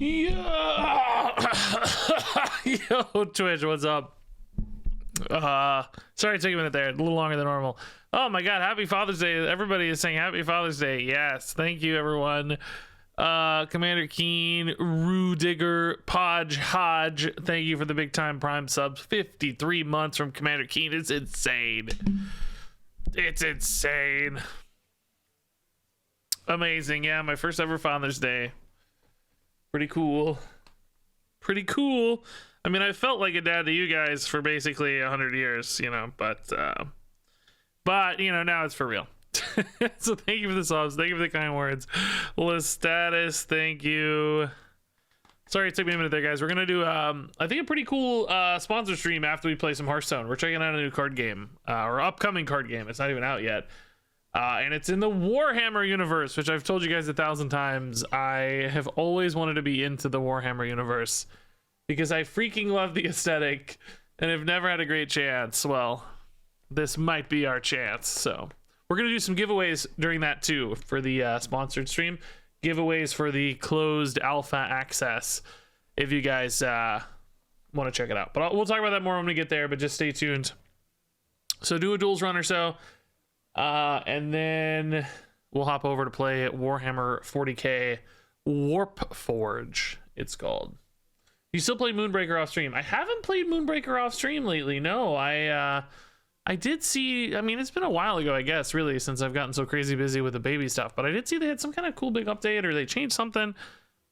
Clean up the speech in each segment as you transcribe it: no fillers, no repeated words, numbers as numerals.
Yeah. Yo, Twitch, what's up? Sorry it took a minute there, a little longer than normal. Oh my god, happy Father's Day. Everybody is saying happy Father's Day. Yes, thank you everyone. Commander Keen, Rudiger, Podge, Hodge, thank you for the big time prime subs. 53 months from Commander Keen. It's insane. It's insane. Amazing. Yeah, my first ever Father's Day. Pretty cool. Pretty cool. I mean, I felt like a dad to you guys for basically 100 years, you know, but you know, now it's for real. So thank you for the subs, thank you for the kind words. List status, thank you. Sorry it took me a minute there, guys. We're gonna do I think a pretty cool sponsor stream after we play some Hearthstone. We're checking out a new card game, or upcoming card game. It's not even out yet, and it's in the Warhammer universe, which I've told you guys 1,000 times. I have always wanted to be into the Warhammer universe because I freaking love the aesthetic and have never had a great chance. Well, this might be our chance. So we're gonna do some giveaways during that too for the sponsored stream. Giveaways for the closed alpha access if you guys want to check it out. But we'll talk about that more when we get there, but just stay tuned. So do a duels run or so, and then we'll hop over to play Warhammer 40k Warp Forge, it's called. You still play Moonbreaker off stream? I haven't played Moonbreaker off stream lately. No, I did see, I mean, it's been a while ago, I guess, really, since I've gotten so crazy busy with the baby stuff, but I did see they had some kind of cool big update, or they changed something.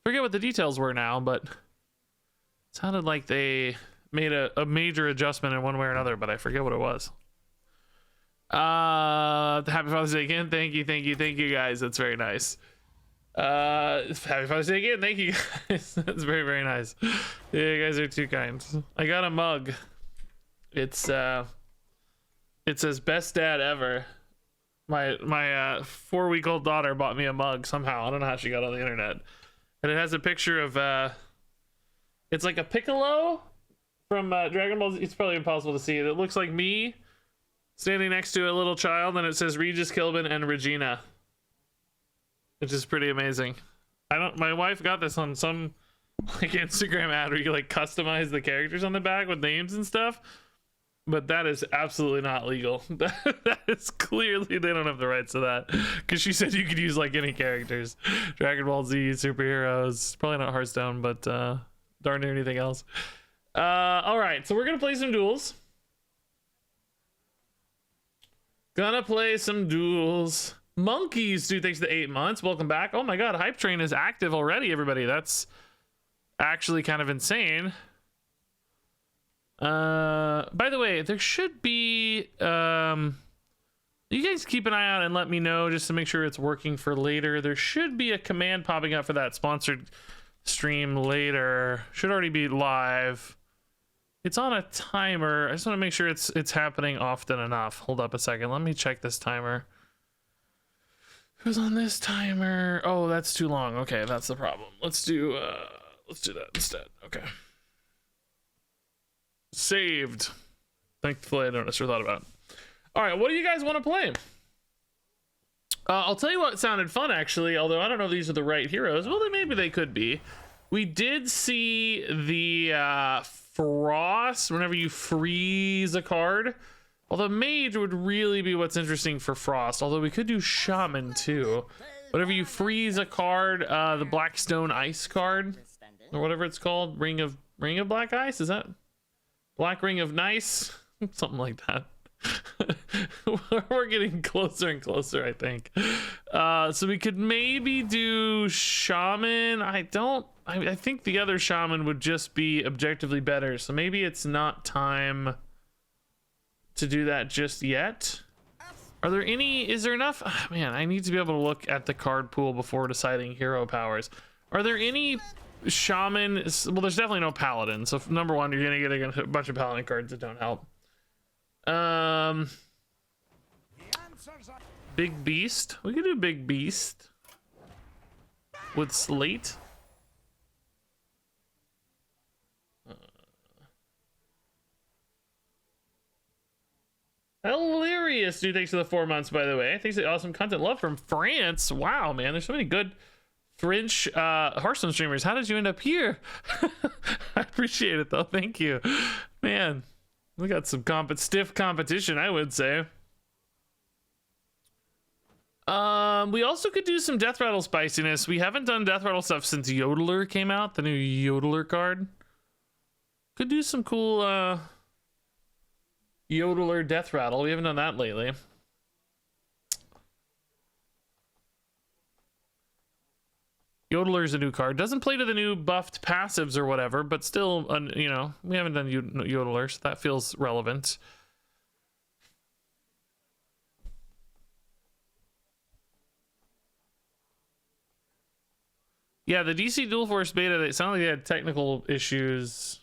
Forget what the details were now, but it sounded like they made a major adjustment in one way or another, but I forget what it was. Happy Father's Day again. Thank you guys. That's very nice. Happy Father's Day again. Thank you guys. That's very, very nice. Yeah, you guys are too kind. I got a mug. It says best dad ever. My 4-week-old daughter bought me a mug somehow. I don't know how she got on the internet. And it has a picture of it's like a Piccolo from Dragon Ball Z. It's probably impossible to see it. It looks like me standing next to a little child, and it says RegisKillbin and Regina, which is pretty amazing. My wife got this on some like Instagram ad where you like customize the characters on the back with names and stuff. But that is absolutely not legal. That is clearly, they don't have the rights to that. Because she said you could use like any characters. Dragon Ball Z, superheroes. Probably not Hearthstone, but darn near anything else. Alright, so we're going to play some duels. Gonna play some duels. Monkeys, dude, thanks to the 8 months. Welcome back. Oh my god, Hype Train is active already, everybody. That's actually kind of insane. By the way, there should be you guys keep an eye out and let me know just to make sure it's working for later. There should be a command popping up for that sponsored stream later. Should already be live. It's on a timer. I just want to make sure it's happening often enough. Hold up a second. Let me check this timer. Who's on this timer? Oh, that's too long. Okay, that's the problem. Let's do that instead. Okay. Saved. Thankfully, I don't necessarily thought about it. All right, what do you guys want to play? I'll tell you what sounded fun, actually, although I don't know if these are the right heroes. Well, maybe they could be. We did see the Frost whenever you freeze a card. Although Mage would really be what's interesting for Frost, although we could do Shaman, too. Whenever you freeze a card, the Blackstone Ice card, or whatever it's called, Ring of Black Ice, is that? Black Ring of Nice, something like that. We're getting closer and closer, I think. So we could maybe do Shaman. I think the other Shaman would just be objectively better. So maybe it's not time to do that just yet. Is there enough? Oh, man, I need to be able to look at the card pool before deciding hero powers. Are there any Shaman? Well, there's definitely no Paladin. So number one, you're gonna get a bunch of Paladin cards that don't help. Big Beast. We could do Big Beast with Slate. Hilarious, dude. Thanks for the 4 months, by the way. Thanks for the awesome content. Love from France. Wow, man. There's so many good French Hearthstone streamers, how did you end up here? I appreciate it though. Thank you, man. We got some stiff competition, I would say. We also could do some Death Rattle spiciness. We haven't done Death Rattle stuff since Yodeler came out, the new Yodeler card. Could do some cool Yodeler Death Rattle. We haven't done that lately. Yodeler's a new card. Doesn't play to the new buffed passives or whatever, but still, you know, we haven't done Yodeler, so that feels relevant. Yeah, the DC Dual Force beta, it sounded like they had technical issues.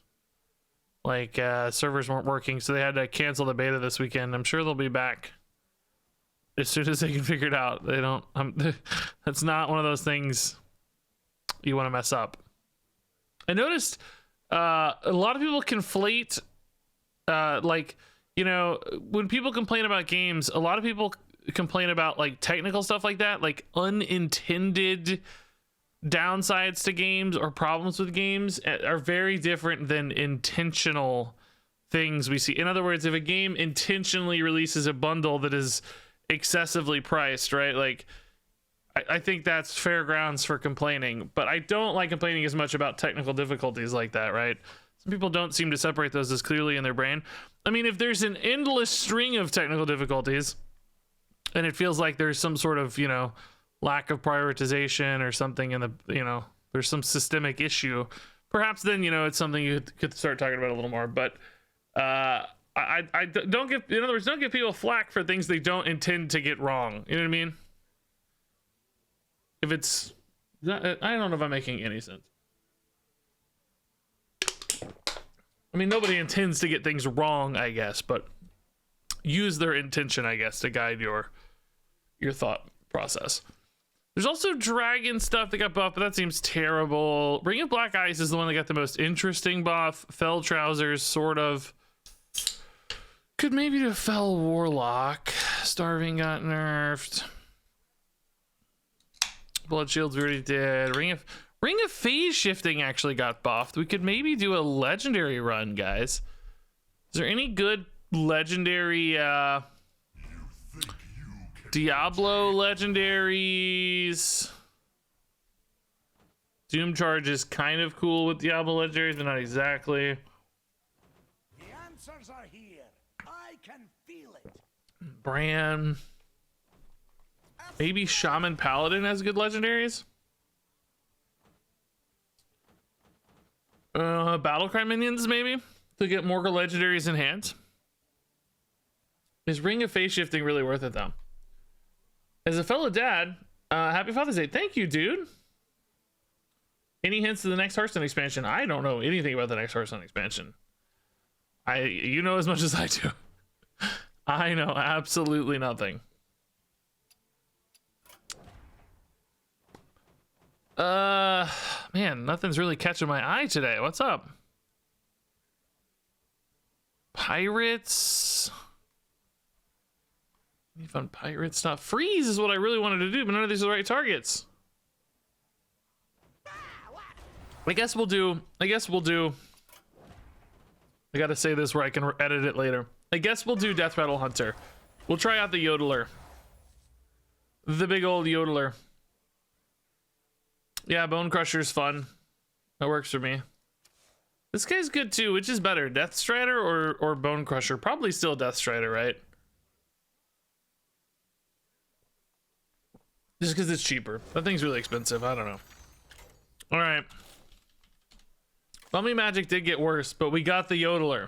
Like, servers weren't working, so they had to cancel the beta this weekend. I'm sure they'll be back as soon as they can figure it out. They don't, that's not one of those things you want to mess up. I noticed a lot of people conflate, like, you know, when people complain about games, a lot of people complain about like technical stuff like that, like unintended downsides to games or problems with games are very different than intentional things we see. In other words, if a game intentionally releases a bundle that is excessively priced, right? Like, I think that's fair grounds for complaining, but I don't like complaining as much about technical difficulties like that, right? Some people don't seem to separate those as clearly in their brain. I mean, if there's an endless string of technical difficulties and it feels like there's some sort of, you know, lack of prioritization or something in the, you know, there's some systemic issue, perhaps then, you know, it's something you could start talking about a little more. But I don't give, in other words, don't give people flack for things they don't intend to get wrong. You know what I mean? If it's, I don't know if I'm making any sense. I mean, nobody intends to get things wrong, I guess, but use their intention, I guess, to guide your thought process. There's also dragon stuff that got buffed, but that seems terrible. Ring of Black Ice is the one that got the most interesting buff. Fell Trousers, sort of. Could maybe do Fell Warlock. Starving got nerfed. Blood Shields we already did. Ring of Phase Shifting actually got buffed. We could maybe do a legendary run, guys. Is there any good legendary Diablo legendaries? Doom Charge is kind of cool with Diablo legendaries, but not exactly. The answers are here. I can feel it. Bran. Maybe Shaman Paladin has good legendaries. Battlecry minions, maybe, to get more legendaries in hand. Is Ring of Phase Shifting really worth it, though? As a fellow dad, happy Father's Day. Thank you, dude. Any hints to the next Hearthstone expansion? I don't know anything about the next Hearthstone expansion. You know as much as I do. I know absolutely nothing. Man, nothing's really catching my eye today. What's up? Pirates. Any fun pirate stuff? Freeze is what I really wanted to do, but none of these are the right targets. I guess we'll do. I gotta say this where I can edit it later. I guess we'll do Death Rattle Hunter. We'll try out the Yodeler. The big old Yodeler. Yeah, Bone Crusher's fun. That works for me. This guy's good too. Which is better, Death Strider or Bone Crusher? Probably still Death Strider, right? Just because it's cheaper. That thing's really expensive. I don't know. All right. Bummy Magic did get worse, but we got the Yodeler.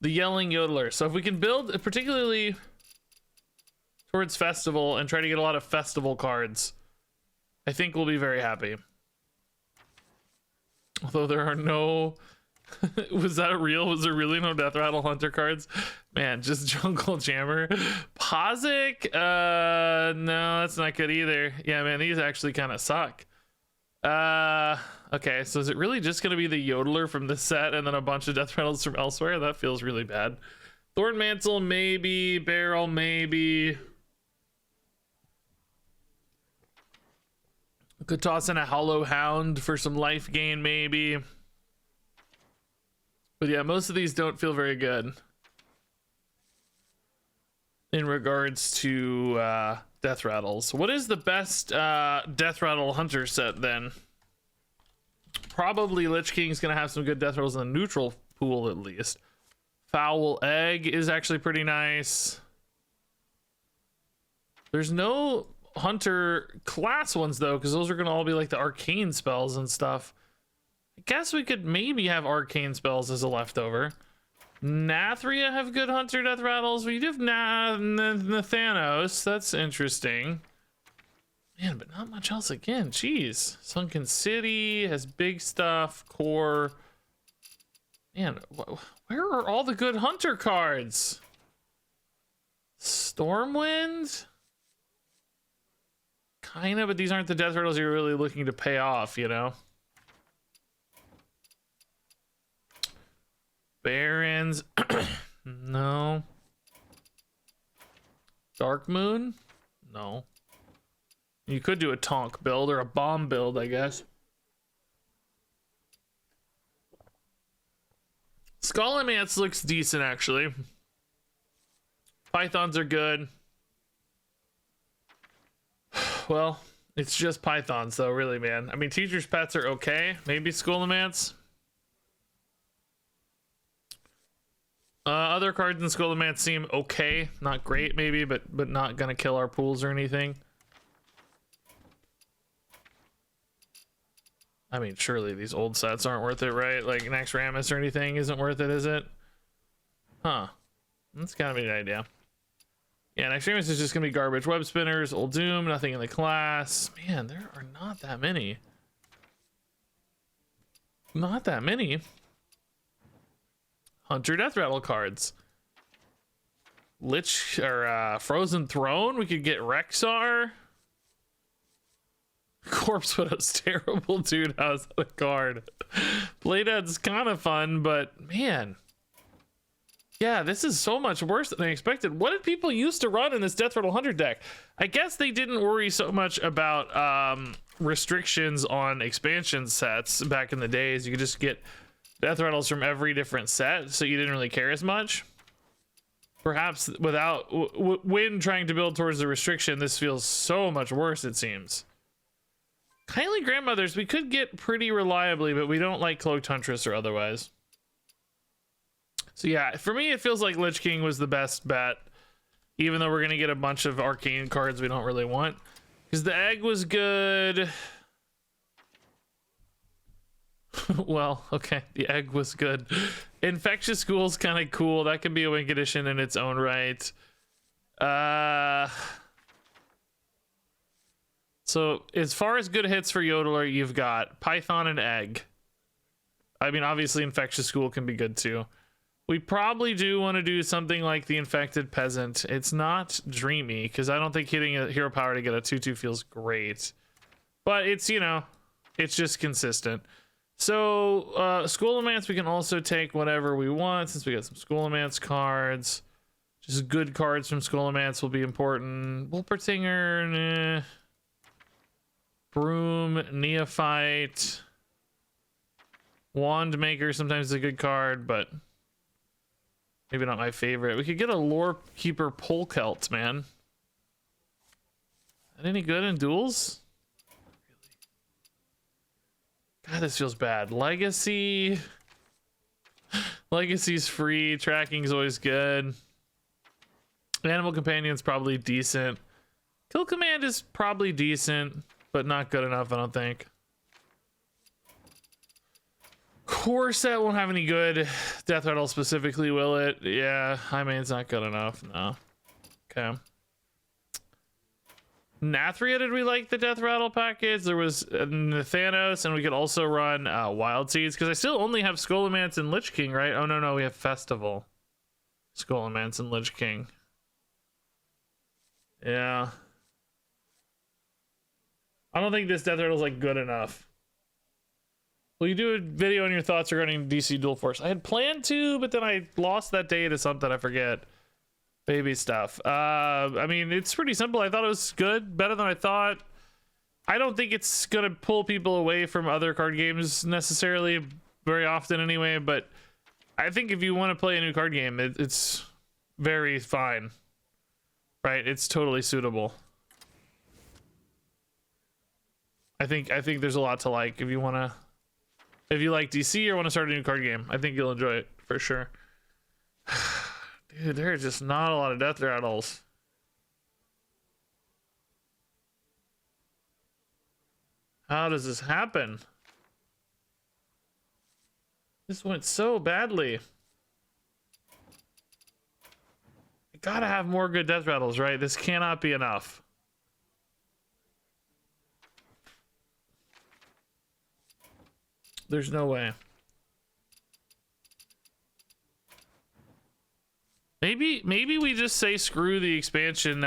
The Yelling Yodeler. So if we can build, particularly towards Festival, and try to get a lot of Festival cards, I think we'll be very happy. Although there are no... Was that real? Was there really no Death Rattle Hunter cards? Man, just Jungle Jammer. Pozic? No, that's not good either. Yeah, man, these actually kind of suck. Okay, so is it really just going to be the Yodeler from this set and then a bunch of Death Rattles from elsewhere? That feels really bad. Thorn Mantle, maybe. Barrel, maybe. Could toss in a Hollow Hound for some life gain, maybe. But yeah, most of these don't feel very good in regards to death rattles. What is the best death rattle hunter set then? Probably Lich King's gonna have some good death rattles in the neutral pool at least. Foul Egg is actually pretty nice. There's no hunter class ones though, because those are gonna all be like the arcane spells and stuff. I guess we could maybe have arcane spells as a leftover. Nathria have good hunter death rattles. We do have Nathanos. That's interesting. Man, but not much else again. Jeez. Sunken City has big stuff. Core. Man, where are all the good hunter cards? Stormwind? Kind of, but these aren't the death rattles you're really looking to pay off, you know? Barons. No. Dark Moon? No. You could do a Tonk build or a bomb build, I guess. Skullomance looks decent, actually. Pythons are good. Well, it's just Pythons, though, really, man. I mean, Teacher's Pets are okay. Maybe Skullomance. Other cards in Skullomance seem okay. Not great, maybe, but not gonna kill our pools or anything. I mean, surely these old sets aren't worth it, right? Like Naxxramas or anything isn't worth it, is it? Huh. That's gotta be an idea. Yeah, Naxxramas is just gonna be garbage. Web Spinners, Old Doom, nothing in the class. Man, there are not that many. Not that many. Hunter Death Rattle cards. Lich or Frozen Throne. We could get Rexar. Corpse Widow's terrible, dude. How's that a card? Bladehead's kind of fun, but man. Yeah, this is so much worse than I expected. What did people used to run in this Death Rattle Hunter deck? I guess they didn't worry so much about restrictions on expansion sets back in the days. You could just get Death Rattles from every different set, so you didn't really care as much. Perhaps without when trying to build towards the restriction, this feels so much worse, it seems. Kindly Grandmothers, we could get pretty reliably, but we don't like Cloaked Huntress or otherwise. So yeah, for me, it feels like Lich King was the best bet, even though we're going to get a bunch of arcane cards we don't really want. Because the egg was good. Well, okay, the egg was good. Infectious Ghoul's kind of cool. That could be a Wink Edition in its own right. So as far as good hits for Yodeler, you've got Python and Egg. I mean, obviously Infectious Ghoul can be good too. We probably do want to do something like the Infected Peasant. It's not dreamy, because I don't think hitting a hero power to get a 2/2 feels great. But it's, you know, it's just consistent. So, Skullomance, we can also take whatever we want, since we got some Skullomance cards. Just good cards from Skullomance will be important. Wolpertinger, Broom, Neophyte. Wand Maker sometimes is a good card, but maybe not my favorite. We could get a Lore Keeper Polkelt, man. Is that any good in duels? God, this feels bad. Legacy. Legacy's free. Tracking's always good. Animal Companion's probably decent. Kill Command is probably decent, but not good enough, I don't think. Core set won't have any good Death Rattle specifically, will it? Yeah, I mean, it's not good enough. No. Okay. Nathria, did we like the Death Rattle package? There was Nathanos, and we could also run Wild Seeds, because I still only have Skullomance and Lich King, right? Oh, no, we have Festival. Skullomance and Lich King. Yeah. I don't think this Death Rattle's like good enough. Will you do a video on your thoughts regarding DC Dual Force? I had planned to, but then I lost that day to something, I forget. Baby stuff. I mean, it's pretty simple. I thought it was good, better than I thought. I don't think it's gonna pull people away from other card games necessarily very often anyway, but I think if you want to play a new card game, it's very fine, right? It's totally suitable. I think there's a lot to like if you like DC or want to start a new card game. I think you'll enjoy it for sure. Dude, there are just not a lot of death rattles. How does this happen? This went so badly. I gotta have more good death rattles, right? This cannot be enough. There's no way. Maybe we just say screw the expansion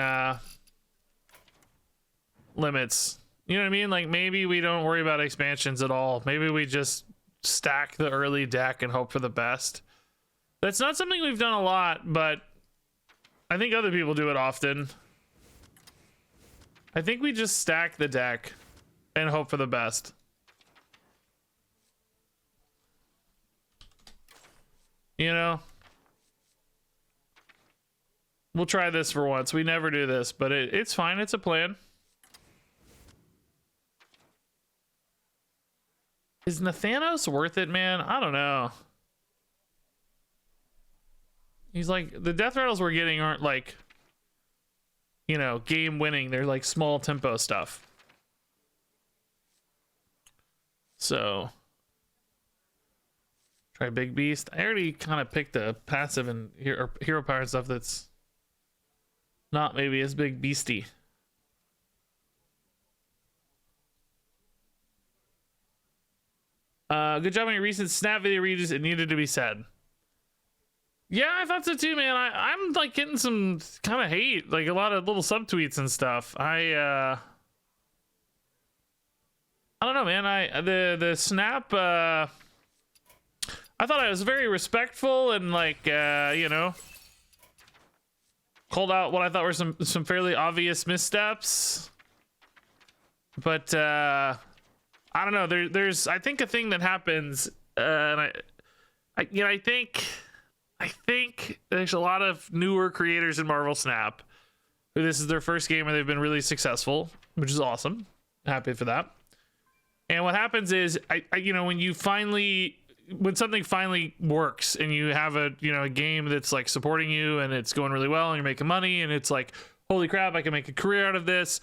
limits. You know what I mean? Like maybe we don't worry about expansions at all. Maybe we just stack the early deck and hope for the best. That's not something we've done a lot, but I think other people do it often. I think we just stack the deck and hope for the best. You know? We'll try this for once. We never do this, but it's fine. It's a plan. Is Nathanos worth it, man? I don't know. He's like, the death rattles we're getting aren't like, you know, game winning. They're like small tempo stuff. So, try Big Beast. I already kind of picked a passive and hero power and stuff that's not maybe as big beastie. Good job on your recent Snap video, Regis. It needed to be said. Yeah, I thought so too, man. I'm like getting some kind of hate, like a lot of little subtweets and stuff. I don't know, man. The Snap. I thought I was very respectful and like you know, called out what I thought were some fairly obvious missteps, but I don't know. There's I think a thing that happens, and I think there's a lot of newer creators in Marvel Snap who this is their first game where they've been really successful, which is awesome. Happy for that. And what happens is, you know, when something finally works and you have a game that's like supporting you and it's going really well and you're making money and it's like, holy crap, I can make a career out of this.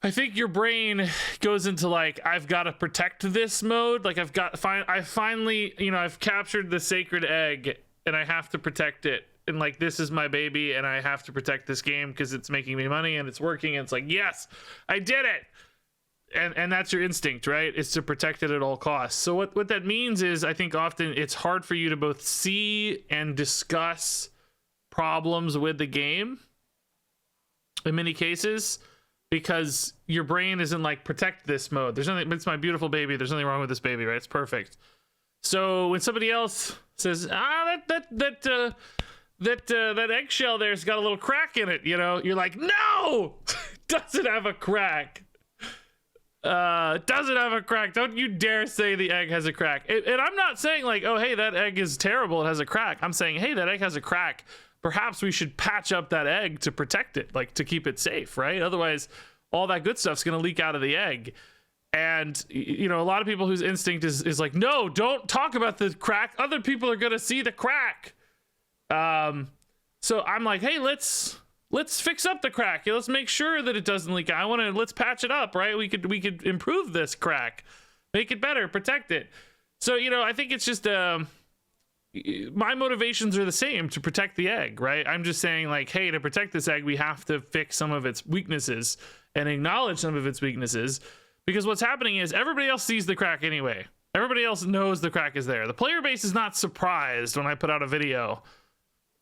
I think your brain goes into like, I've got to protect this mode. Like I finally, you know, I've captured the sacred egg and I have to protect it. And like, this is my baby and I have to protect this game because it's making me money and it's working. And it's like, yes, I did it. And that's your instinct, right? Is to protect it at all costs. So what that means is I think often it's hard for you to both see and discuss problems with the game in many cases, because your brain is in like protect this mode. There's nothing, it's my beautiful baby. There's nothing wrong with this baby, right? It's perfect. So when somebody else says, that eggshell there's got a little crack in it, you know, you're like, no, doesn't have a crack. Doesn't have a crack. Don't you dare say the egg has a crack. And I'm not saying like, oh, hey, that egg is terrible. It has a crack. I'm saying, hey, that egg has a crack. Perhaps we should patch up that egg to protect it, like to keep it safe, right? Otherwise, all that good stuff's going to leak out of the egg. And, you know, a lot of people whose instinct is like, no, don't talk about the crack. Other people are going to see the crack. So I'm like, hey, let's fix up the crack. Let's make sure that it doesn't leak out. Let's patch it up, right? We could improve this crack, make it better, protect it. So, you know, I think it's just, my motivations are the same, to protect the egg, right? I'm just saying like, hey, to protect this egg, we have to fix some of its weaknesses and acknowledge some of its weaknesses, because what's happening is everybody else sees the crack anyway. Everybody else knows the crack is there. The player base is not surprised when I put out a video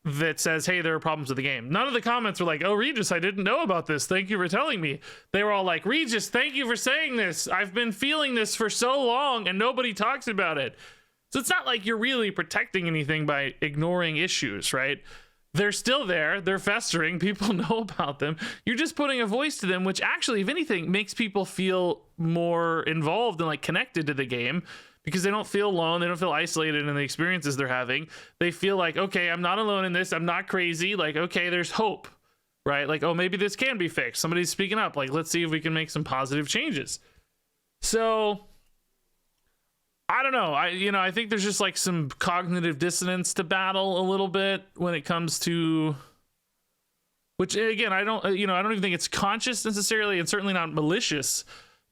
that says, hey, there are problems with the game. None of the comments were like, oh, Regis, I didn't know about this. Thank you for telling me. They were all like, Regis, thank you for saying this. I've been feeling this for so long and nobody talks about it. So it's not like you're really protecting anything by ignoring issues, right? they're still there. They're festering. People know about them. You're just putting a voice to them, which actually, if anything, makes people feel more involved and like connected to the game because they don't feel alone. They don't feel isolated in the experiences they're having. They feel like, okay, I'm not alone in this. I'm not crazy. Like, okay, there's hope, right? Like, oh, maybe this can be fixed. Somebody's speaking up. Like, let's see if we can make some positive changes. So I don't know. I think there's just like some cognitive dissonance to battle a little bit when it comes to, which again, I don't even think it's conscious necessarily, and certainly not malicious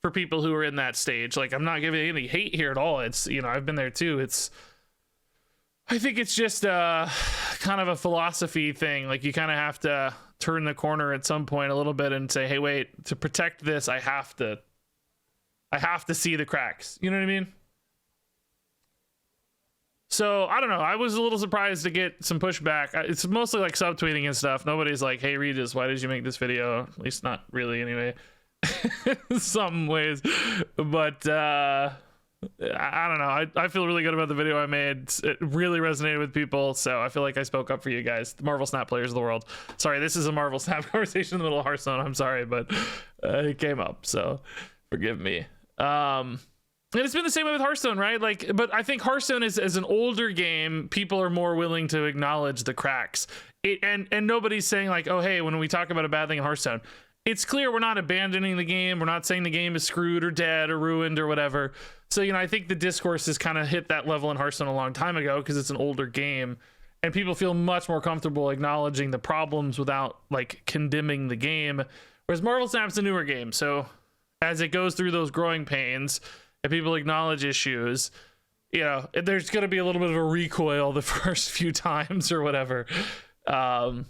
for people who are in that stage. Like, I'm not giving any hate here at all. It's, I've been there too. I think it's just kind of a philosophy thing. Like, you kind of have to turn the corner at some point a little bit and say, hey, wait, to protect this, I have to see the cracks. You know what I mean? So, I don't know. I was a little surprised to get some pushback. It's mostly like subtweeting and stuff. Nobody's like, hey, Regis, why did you make this video? At least not really, anyway. In some ways. But, I don't know. I feel really good about the video I made. It really resonated with people, so I feel like I spoke up for you guys, the Marvel Snap players of the world. Sorry, this is a Marvel Snap conversation in the middle of Hearthstone. I'm sorry, but it came up, so forgive me. And it's been the same way with Hearthstone, right? Like, but I think Hearthstone is, as an older game, people are more willing to acknowledge the cracks. And nobody's saying like, oh, hey, when we talk about a bad thing in Hearthstone, it's clear we're not abandoning the game. We're not saying the game is screwed or dead or ruined or whatever. So, I think the discourse has kind of hit that level in Hearthstone a long time ago because it's an older game. And people feel much more comfortable acknowledging the problems without like condemning the game. Whereas Marvel Snap's a newer game. So as it goes through those growing pains, and people acknowledge issues, there's going to be a little bit of a recoil the first few times or whatever. So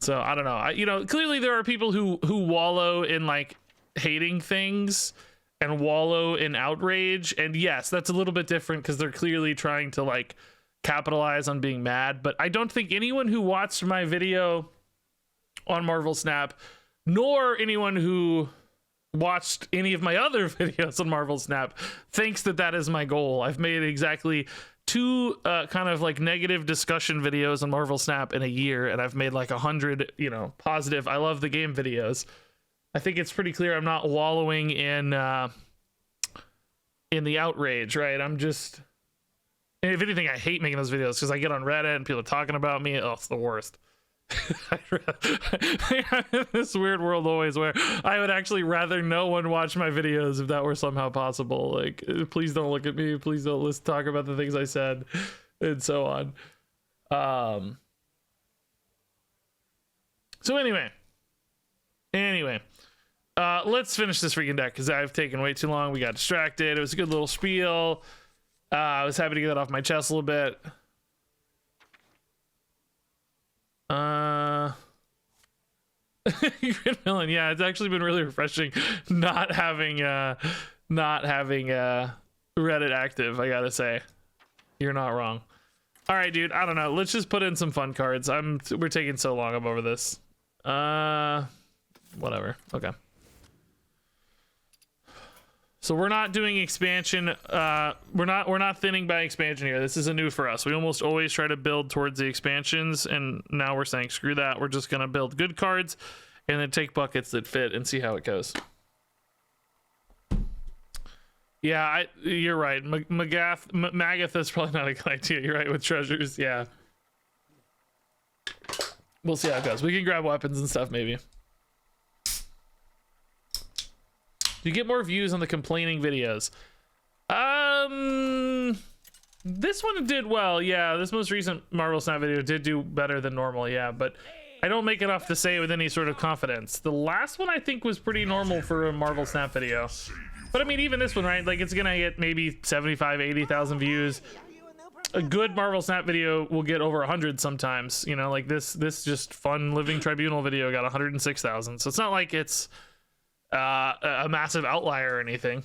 I don't know. Clearly there are people who wallow in like hating things and wallow in outrage. And yes, that's a little bit different because they're clearly trying to like capitalize on being mad. But I don't think anyone who watched my video on Marvel Snap, nor anyone who watched any of my other videos on Marvel Snap thinks that is my goal. I've made exactly 2 kind of like negative discussion videos on Marvel Snap in a year, and I've made like 100 positive I love the game videos. I think it's pretty clear I'm not wallowing in the outrage, right? I'm just, if anything, I hate making those videos because I get on Reddit and people are talking about me. Oh, it's the worst. I'm in this weird world always where I would actually rather no one watch my videos if that were somehow possible. Like, please don't look at me, please don't talk about the things I said, and so on. So anyway, let's finish this freaking deck because I've taken way too long. We got distracted. It was a good little spiel. I was happy to get that off my chest a little bit. Million, yeah, it's actually been really refreshing not having Reddit active, I gotta say. You're not wrong. All right, dude, I don't know, let's just put in some fun cards. We're taking so long over this. Whatever. Okay, so we're not doing expansion. We're not thinning by expansion here. This is a new for us. We almost always try to build towards the expansions, and now we're saying screw that. We're just gonna build good cards and then take buckets that fit and see how it goes. Yeah, you're right. Magatha's probably not a good idea. You're right with treasures. Yeah, we'll see how it goes. We can grab weapons and stuff maybe. You get more views on the complaining videos. This one did well. Yeah, this most recent Marvel Snap video did do better than normal. Yeah, but I don't make enough to say it with any sort of confidence. The last one I think was pretty normal for a Marvel Snap video. But I mean, even this one, right? Like, it's gonna get maybe 75, 80,000 views. A good Marvel Snap video will get over 100 sometimes. Like this just fun Living Tribunal video got 106,000. So it's not like it's a massive outlier or anything.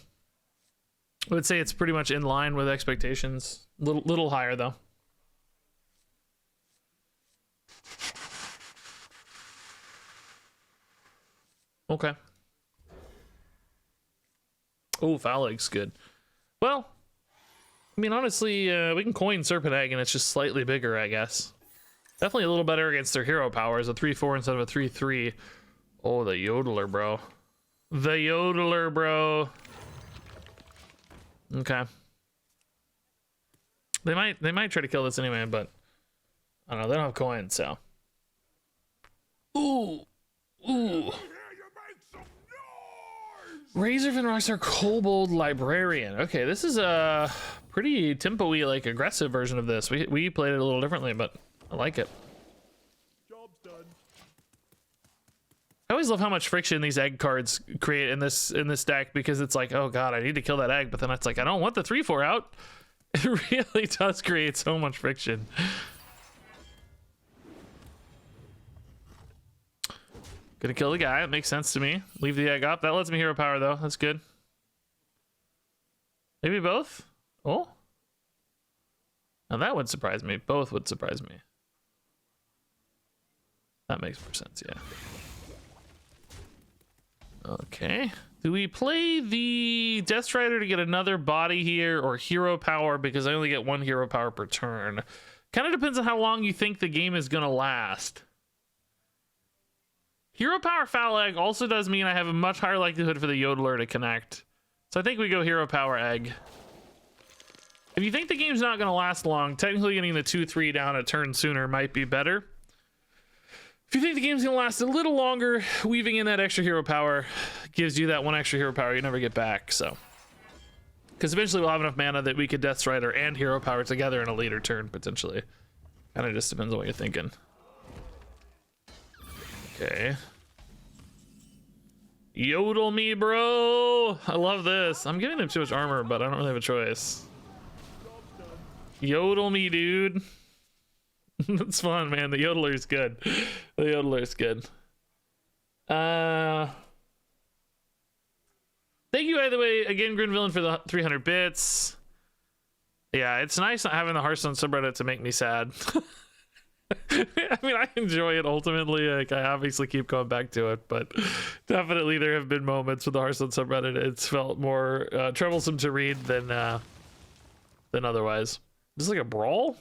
I would say it's pretty much in line with expectations. Little higher though. Okay. Oh, Foul Egg's good. Well, I mean, honestly, we can coin Serpent Egg and it's just slightly bigger, I guess. Definitely a little better against their hero powers, a 3-4 instead of a 3-3. Oh, the Yodeler, bro. The Yodeler, bro. Okay. They might try to kill this anyway, but I don't know. They don't have coins, so. Ooh. Ooh. Razorfin Rockstar Kobold Librarian. Okay, this is a pretty tempo-y, like, aggressive version of this. We played it a little differently, but I like it. Job's done. I always love how much friction these egg cards create in this deck, because it's like, oh god, I need to kill that egg, but then it's like, I don't want the 3-4 out. It really does create so much friction. Gonna kill the guy. It makes sense to me. Leave the egg up. That lets me hero power, though. That's good. Maybe both? Oh. Now that would surprise me. Both would surprise me. That makes more sense, yeah. Okay. Do we play the Death Strider to get another body here, or hero power because I only get 1 hero power per turn? Kind of depends on how long you think the game is going to last. Hero power foul egg also does mean I have a much higher likelihood for the Yodeler to connect. So I think we go hero power egg. If you think the game's not going to last long, technically getting the 2-3 down a turn sooner might be better. If you think the game's going to last a little longer, weaving in that extra hero power gives you that 1 extra hero power you never get back, so. Because eventually we'll have enough mana that we could Death Strider and hero power together in a later turn, potentially. Kind of just depends on what you're thinking. Okay. Yodel me, bro! I love this. I'm giving him too much armor, but I don't really have a choice. Yodel me, dude. That's fun, man. The Yodeler's good. The Yodeler's good. Thank you, by the way, again, Grinvillain, for the 300 bits. Yeah, it's nice not having the Hearthstone subreddit to make me sad. I mean, I enjoy it ultimately. Like, I obviously keep going back to it, but definitely there have been moments with the Hearthstone subreddit it's felt more troublesome to read than otherwise. Is this like a brawl?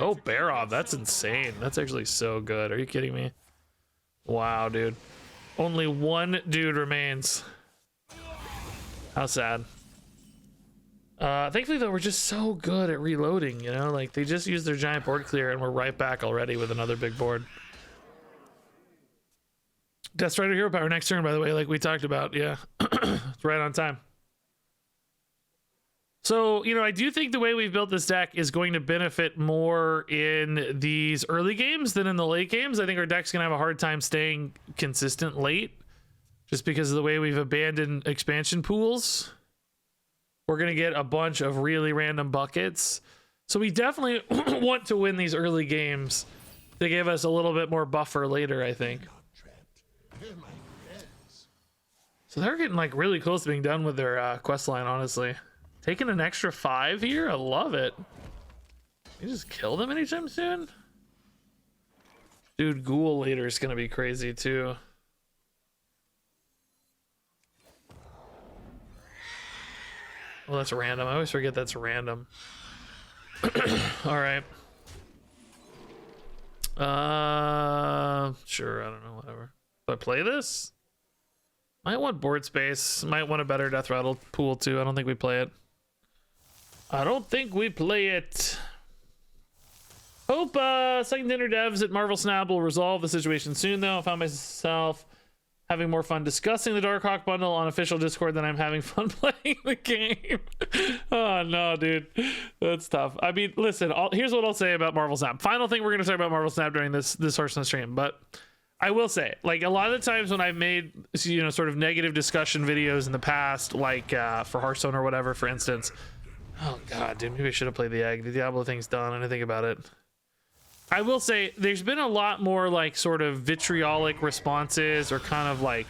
Oh, Barov, that's insane. That's actually so good. Are you kidding me? Wow, dude. Only 1 dude remains. How sad. Thankfully, though, we're just so good at reloading, you know? Like, they just used their giant board clear, and we're right back already with another big board. Death Strider hero power next turn, by the way, like we talked about. Yeah, it's right on time. So, you know, I do think the way we've built this deck is going to benefit more in these early games than in the late games. I think our deck's going to have a hard time staying consistent late just because of the way we've abandoned expansion pools. We're going to get a bunch of really random buckets. So we definitely want to win these early games to give us a little bit more buffer later, I think. So they're getting like really close to being done with their quest line, honestly. Taking an extra 5 here? I love it. You just kill them anytime soon? Dude, Ghoul later is going to be crazy too. Well, that's random. I always forget that's random. All right. Sure, I don't know, whatever. Do I play this? Might want board space. Might want a better Death Rattle pool too. I don't think we play it. I don't think we play it. Hope second dinner devs at Marvel Snap will resolve the situation soon, though. I found myself having more fun discussing the Darkhawk bundle on official Discord than I'm having fun playing the game. Oh no, dude, that's tough. I mean, listen, here's what I'll say about Marvel Snap. Final thing we're gonna talk about Marvel Snap during this Hearthstone stream, but I will say, like, a lot of the times when I've made, you know, sort of negative discussion videos in the past, like for Hearthstone or whatever, for instance. Oh god, dude, maybe I should have played the egg. The Diablo thing's done. I didn't think about it. I will say there's been a lot more like sort of vitriolic responses, or kind of like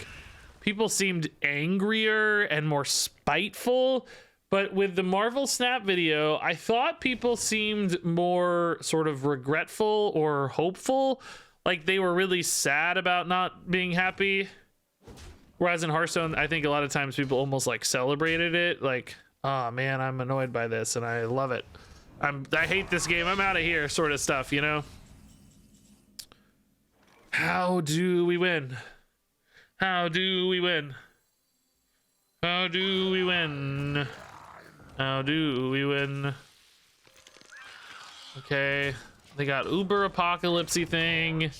people seemed angrier and more spiteful. But with the Marvel Snap video, I thought people seemed more sort of regretful or hopeful. Like they were really sad about not being happy. Whereas in Hearthstone, I think a lot of times people almost like celebrated it. Like, oh man, I'm annoyed by this and I love it. I hate this game. I'm out of here, sort of stuff, you know? How do we win? How do we win? How do we win? How do we win? Okay, they got Uber Apocalypse thing.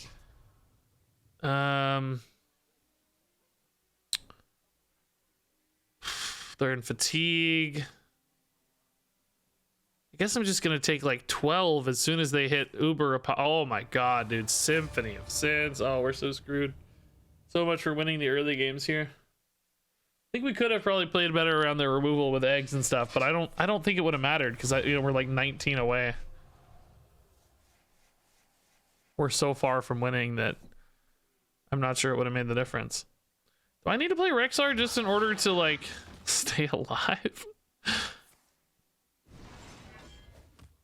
They're in fatigue. I guess I'm just gonna take like 12 as soon as they hit Uber. Oh my god, dude! Symphony of Sins. Oh, we're so screwed. So much for winning the early games here. I think we could have probably played better around the removal with eggs and stuff, but I don't think it would have mattered because we're like 19 away. We're so far from winning that I'm not sure it would have made the difference. Do I need to play Rexar just in order to like stay alive?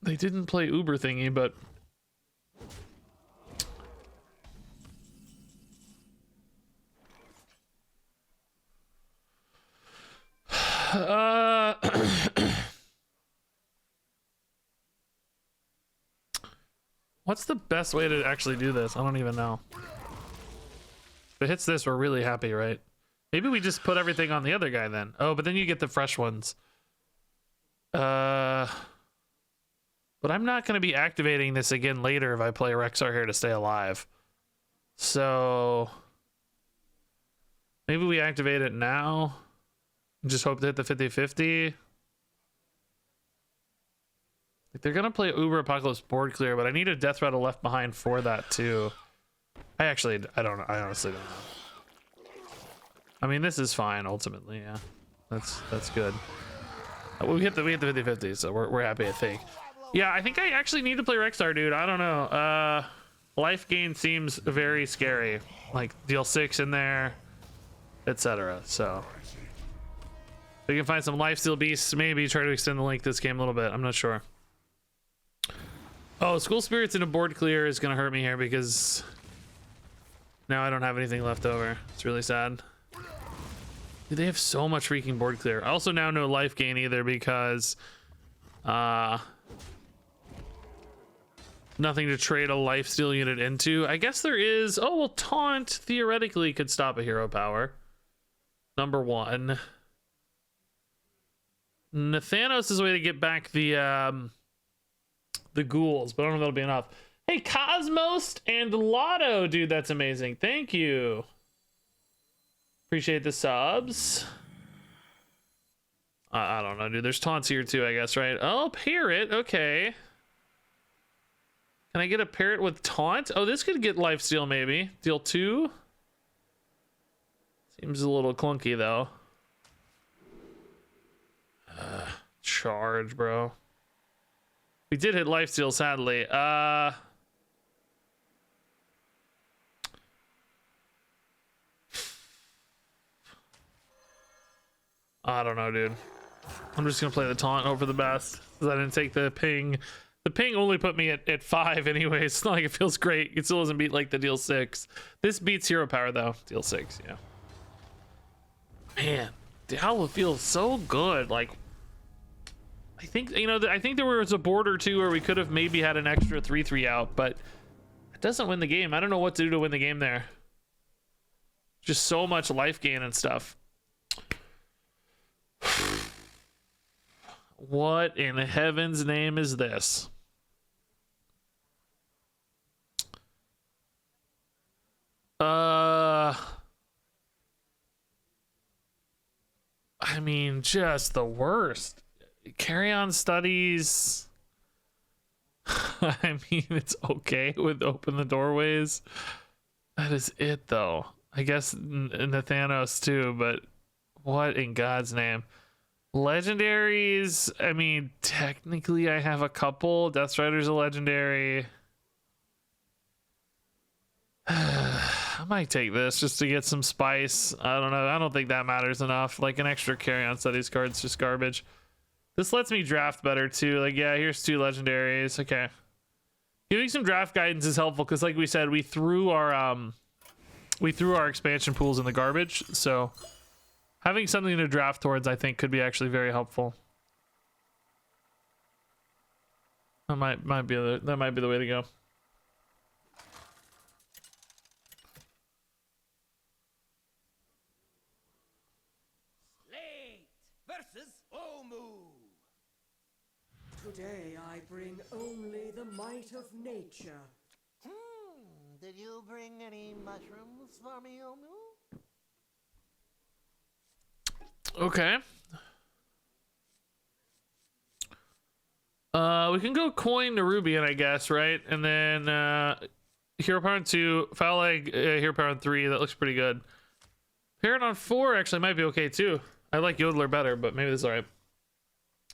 They didn't play Uber thingy, but what's the best way to actually do this? I don't even know. If it hits this, we're really happy, right? Maybe we just put everything on the other guy then. Oh, but then you get the fresh ones. But I'm not going to be activating this again later if I play Rexar here to stay alive. So maybe we activate it now and just hope to hit the 50-50. Like they're going to play Uber Apocalypse board clear, but I need a Death Rattle left behind for that too. I honestly don't know. I mean, this is fine ultimately. Yeah, that's good. We hit the 50-50, so we're happy, I think. Yeah, I think I actually need to play Rexar, dude. I don't know. Life gain seems very scary. Like deal 6 in there, etc. So we can find some lifesteal beasts. Maybe try to extend the length of this game a little bit. I'm not sure. Oh, School Spirits in a board clear is gonna hurt me here because now I don't have anything left over. It's really sad. Dude, they have so much freaking board clear. I also now no life gain either because nothing to trade a lifesteal unit into. I guess there is. Oh, well, Taunt theoretically could stop a hero power. Number 1. Nathanos is a way to get back the ghouls, but I don't know if that'll be enough. Hey, Cosmos and Lotto, dude, that's amazing. Thank you. Appreciate the subs. I don't know, dude. There's taunts here too, I guess, right? Oh, Parrot. Okay. Can I get a Parrot with taunt? Oh, this could get lifesteal maybe. Deal 2. Seems a little clunky though. Charge, bro. We did hit lifesteal, sadly. I don't know, dude. I'm just gonna play the taunt over the best because I didn't take the ping. The ping only put me at 5 anyways. It's not like it feels great. It still doesn't beat like the deal 6. This beats hero power though. Deal 6, yeah. Man, Diablo feels so good. Like, I think, you know, I think there was a board or two where we could have maybe had an extra 3/3 out, but it doesn't win the game. I don't know what to do to win the game there. Just so much life gain and stuff. What in heaven's name is this? I mean, just the worst. Carry on studies. I mean, it's okay with open the doorways. That is it, though. I guess Nathanos too, but what in God's name? Legendaries. I mean, technically, I have a couple. Deathstrider's a legendary. I might take this just to get some spice. I don't know. I don't think that matters enough. Like an extra carry on studies card's just garbage. This lets me draft better too. Like, yeah, here's 2 legendaries. Okay. Giving some draft guidance is helpful because, like we said, we threw our expansion pools in the garbage. So having something to draft towards, I think, could be actually very helpful. That might be the way to go. Today I bring only the might of nature. Did you bring any mushrooms for me, Omu? Okay. We can go coin to Rubian, I guess, right? And then Hero Power on 2, Foul Egg, Hero Power on 3. That looks pretty good. Parrot on 4 actually might be okay too. I like Yodeler better, but maybe this is alright.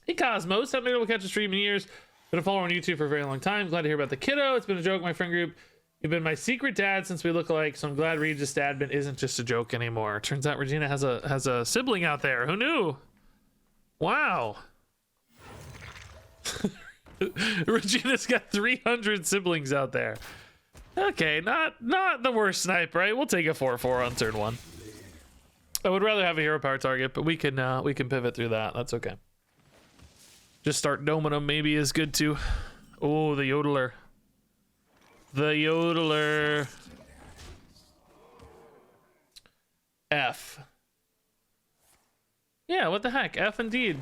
Hey Cosmos, haven't been able to catch a stream in years. Been a follower on YouTube for a very long time. Glad to hear about the kiddo. It's been a joke, my friend group. You've been my secret dad since we look alike, so I'm glad Regis Dadbin isn't just a joke anymore. Turns out Regina has a sibling out there. Who knew? Wow. Regina's got 300 siblings out there. Okay, not the worst snipe, right? We'll take a 4/4 on turn 1. I would rather have a hero power target, but we can pivot through that. That's okay. Just start doming them maybe is good too. Oh, the Yodeler. The Yodeler. F. Yeah, what the heck? F indeed.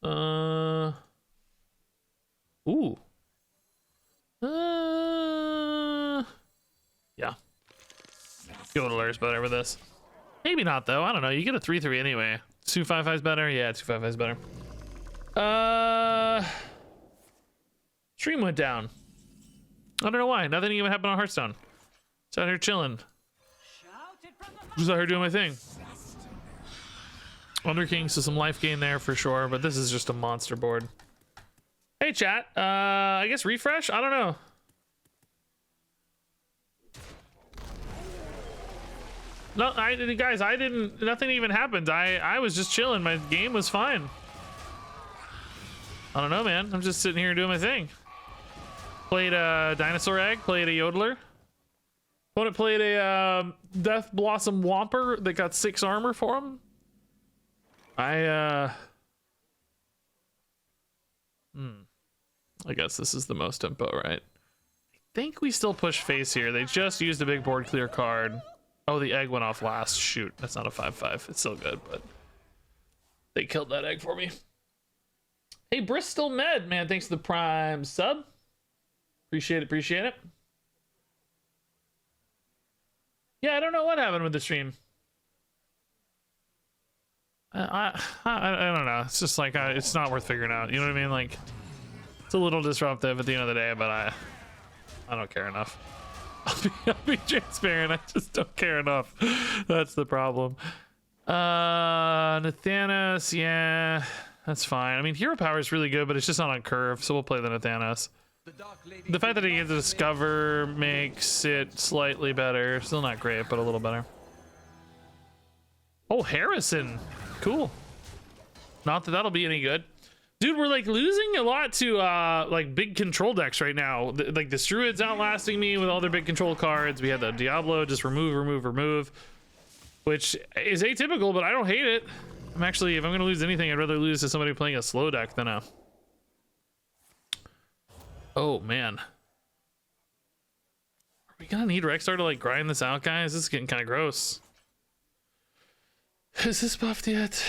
Ooh. Yeah. Yodeler is better with this. Maybe not though. I don't know. You get a 3/3 anyway. 2/5/5 is better. Yeah, 2/5/5 is better. Stream went down. I don't know why. Nothing even happened on Hearthstone. Just out here chilling. Just out here doing my thing. Under King, so some life gain there for sure, but this is just a monster board. Hey chat, I guess refresh? I don't know. No, guys, nothing even happened. I was just chilling. My game was fine. I don't know, man. I'm just sitting here doing my thing. Played a Dinosaur Egg, played a Yodeler. Opponent played a Death Blossom Whomper that got 6 armor for him. I guess this is the most tempo, right? I think we still push face here. They just used a big board clear card. Oh, the egg went off last. Shoot, that's not a 5/5. It's still good, but they killed that egg for me. Hey, Bristol Med, man, thanks for the prime sub. Appreciate it. Yeah, I don't know what happened with the stream. I don't know. It's just like it's not worth figuring out. You know what I mean? Like, it's a little disruptive at the end of the day, but I don't care enough. I'll be transparent. I just don't care enough. That's the problem. Nathanos, yeah, that's fine. I mean, hero power is really good, but it's just not on curve, so we'll play the Nathanos. The fact that he gets to discover makes it slightly better. Still not great, but a little better. Oh, Harrison. Cool. Not that that'll be any good. Dude, we're like losing a lot to like big control decks right now. Like the Druid's outlasting me with all their big control cards. We had the Diablo just remove, which is atypical, but I don't hate it. I'm actually, if I'm gonna lose anything, I'd rather lose to somebody playing a slow deck than a... Oh man. Are we gonna need Rexstar to like grind this out, guys? This is getting kind of gross. Is this buffed yet?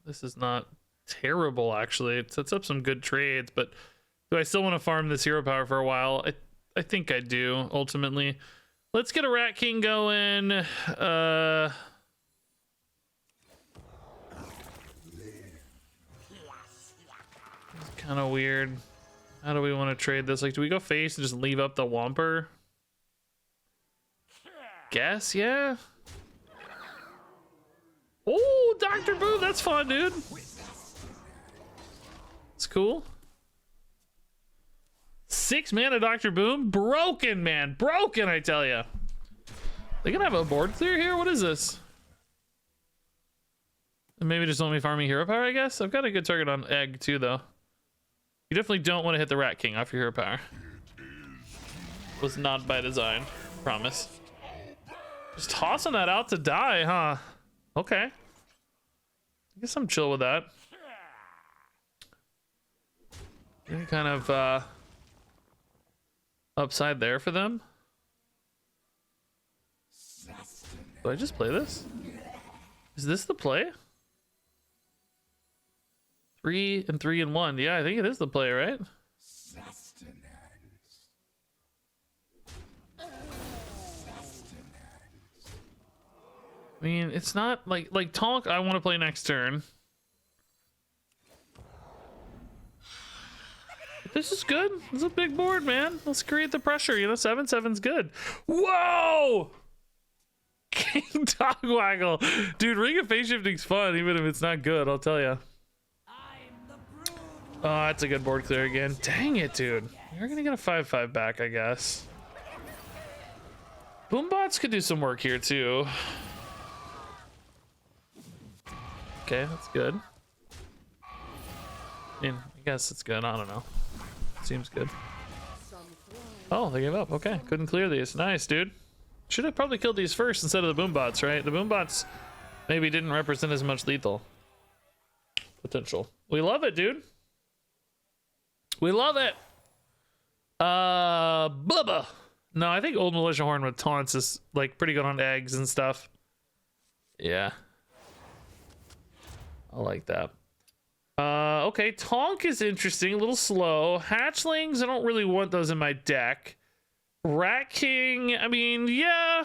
This is not terrible actually. It sets up some good trades, but do I still want to farm this hero power for a while? I think I do ultimately. Let's get a Rat King going. Kind of weird. How do we want to trade this? Like, do we go face and just leave up the Whomper? Guess, yeah. Oh, Dr. Boom, that's fun, dude. It's cool. 6 mana Dr. Boom. Broken, man. Broken, I tell ya. They gonna have a board clear here? What is this? Maybe just only farming hero power, I guess? I've got a good target on egg, too, though. You definitely don't want to hit the Rat King off your hero power. Was not by design. Promise. Just tossing that out to die, huh? Okay. I guess I'm chill with that. Any kind of upside there for them? Do I just play this? Is this the play? 3 and 3 and 1. Yeah, I think it is the play, right? I mean, it's not like Tonk. I want to play next turn. But this is good. This is a big board, man. Let's create the pressure. You know, 7/7's good. Whoa! King Dogwaggle, dude. Ring of Phase Shifting's fun, even if it's not good. I'll tell you. Oh, that's a good board clear again. Dang it, dude. You're gonna get a 5/5 back, I guess. Boombots could do some work here too. Okay, that's good. I mean, I guess it's good. I don't know. Seems good. Oh, they gave up. Okay, couldn't clear these. Nice, dude. Should have probably killed these first instead of the boombots, right? The boombots maybe didn't represent as much lethal potential. We love it, dude. We love it. Bubba. No, I think old militia horn with taunts is like pretty good on eggs and stuff. Yeah. I like that. Okay, Tonk is interesting, a little slow. Hatchlings, I don't really want those in my deck. Rat King, I mean, yeah.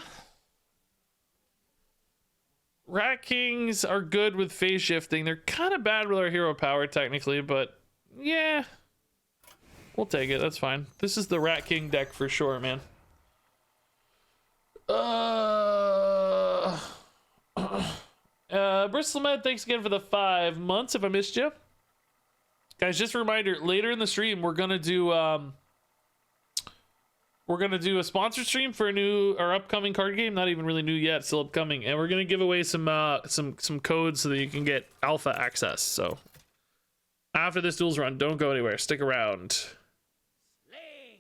Rat Kings are good with phase shifting. They're kind of bad with our hero power technically, but yeah. We'll take it, that's fine. This is the Rat King deck for sure, man. Bristlemed, thanks again for the 5 months if I missed you. Guys, just a reminder, later in the stream, we're gonna do a sponsored stream for a new or upcoming card game. Not even really new yet, still upcoming. And we're gonna give away some codes so that you can get alpha access. So after this Duels run, don't go anywhere. Stick around.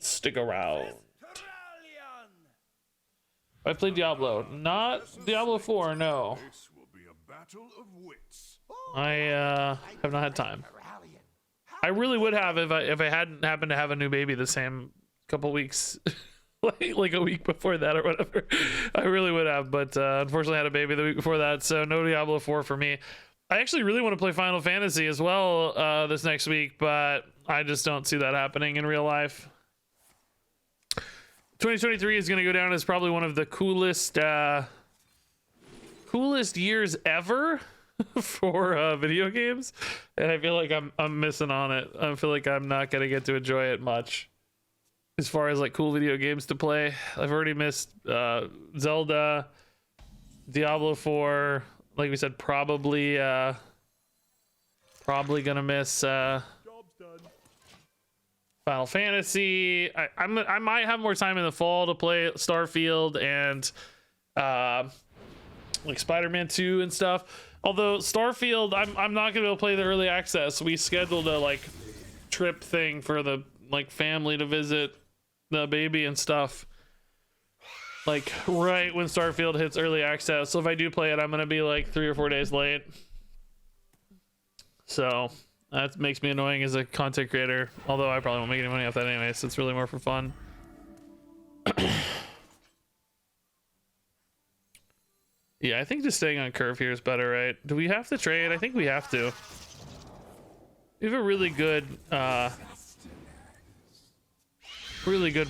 Stick around. I played Diablo, not Diablo 4, no. I have not had time. I really would have if I hadn't happened to have a new baby the same couple weeks, like a week before that or whatever. I really would have, but unfortunately I had a baby the week before that, so no Diablo 4 for me. I actually really want to play Final Fantasy as well this next week, but I just don't see that happening in real life. 2023 is going to go down as probably one of the coolest years ever for video games, and I feel like I'm missing on it. I feel like I'm not going to get to enjoy it much as far as like cool video games to play. I've already missed Zelda, Diablo 4, like we said, probably gonna miss Final Fantasy. I might have more time in the fall to play Starfield and like Spider-Man 2 and stuff. Although Starfield, I'm not gonna be able to play the early access. We scheduled a like trip thing for the like family to visit the baby and stuff, like right when Starfield hits early access. So if I do play it, I'm gonna be like 3 or 4 days late. So that makes me annoying as a content creator, although I probably won't make any money off that anyway, so it's really more for fun. Yeah, I think just staying on curve here is better, right? Do we have to trade? I think we have to. We have a really good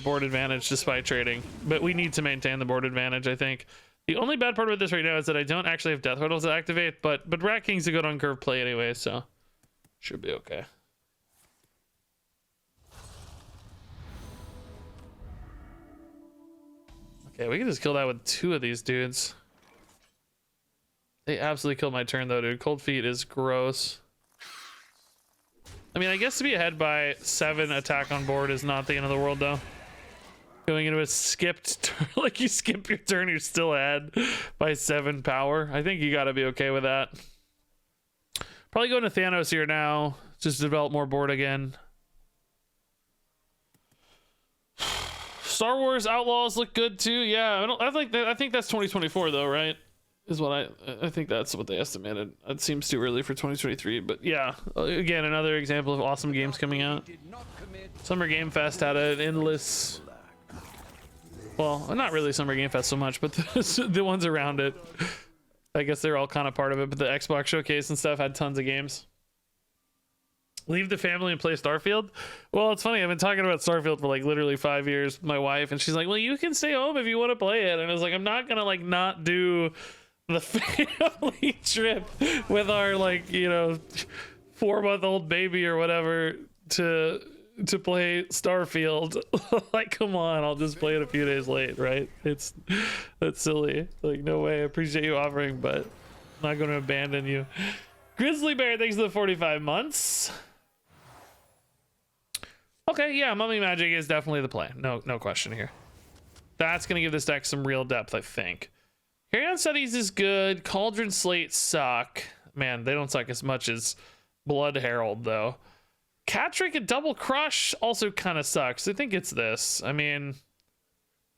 board advantage despite trading, but we need to maintain the board advantage, I think. The only bad part about this right now is that I don't actually have Death Hurdles to activate, but Rat King's a good on curve play anyway, so should be okay. Okay, we can just kill that with 2 of these dudes. They absolutely killed my turn though, dude. Cold Feet is gross. I mean, I guess to be ahead by 7 attack on board is not the end of the world though. Going into a skipped turn, like you skip your turn, you're still ahead by 7 power. I think you gotta be okay with that. Probably going to Thanos here now. Just develop more board again. Star Wars Outlaws look good too. Yeah, I think that's 2024 though, right? is what I think that's what they estimated. It seems too early for 2023, but yeah, again, another example of awesome games coming out. Summer Game Fest had an endless, well, not really Summer Game Fest so much, but the ones around it, I guess they're all kind of part of it, but the Xbox Showcase and stuff had tons of games. Leave the family and play Starfield? Well, it's funny, I've been talking about Starfield for like literally 5 years with my wife, and she's like, well, you can stay home if you want to play it. And I was like, I'm not gonna like not do the family trip with our like, you know, 4-month-old baby or whatever to play Starfield. Like, come on, I'll just play it a few days late, right? That's silly. Like, no way. I appreciate you offering, but I'm not going to abandon you. Grizzly Bear, thanks for the 45 months. Okay, yeah, Mummy Magic is definitely the play. No question here. That's going to give this deck some real depth, I think. Carry-On Studies is good. Cauldron Slate suck. Man, they don't suck as much as Blood Herald, though. Catrick and Double Crush also kind of sucks. I think it's this. I mean,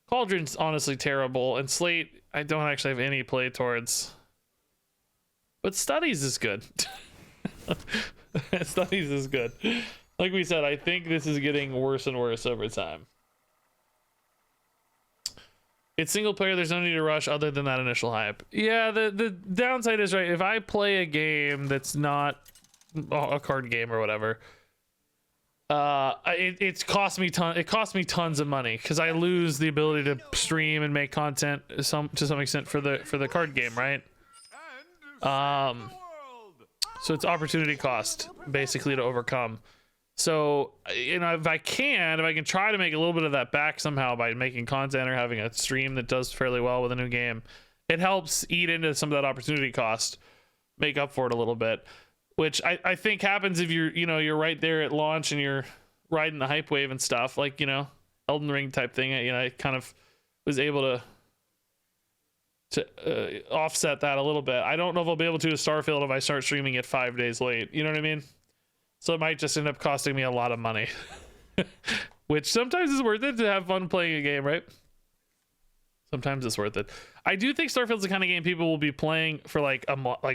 Cauldron's honestly terrible, and Slate, I don't actually have any play towards. But Studies is good. Studies is good. Like we said, I think this is getting worse and worse over time. It's single player, there's no need to rush other than that initial hype. Yeah, the downside is, right, if I play a game that's not a card game or whatever, it costs me tons of money because I lose the ability to stream and make content to some extent for the card game, right? So it's opportunity cost basically to overcome. So, you know, if I can try to make a little bit of that back somehow by making content or having a stream that does fairly well with a new game, it helps eat into some of that opportunity cost, make up for it a little bit, which I think happens if you're right there at launch and you're riding the hype wave and stuff, like, you know, Elden Ring type thing. You know, I kind of was able to offset that a little bit. I don't know if I'll be able to Starfield if I start streaming it 5 days late. You know what I mean? So it might just end up costing me a lot of money, which sometimes is worth it to have fun playing a game, right? Sometimes it's worth it. I do think Starfield's the kind of game people will be playing for like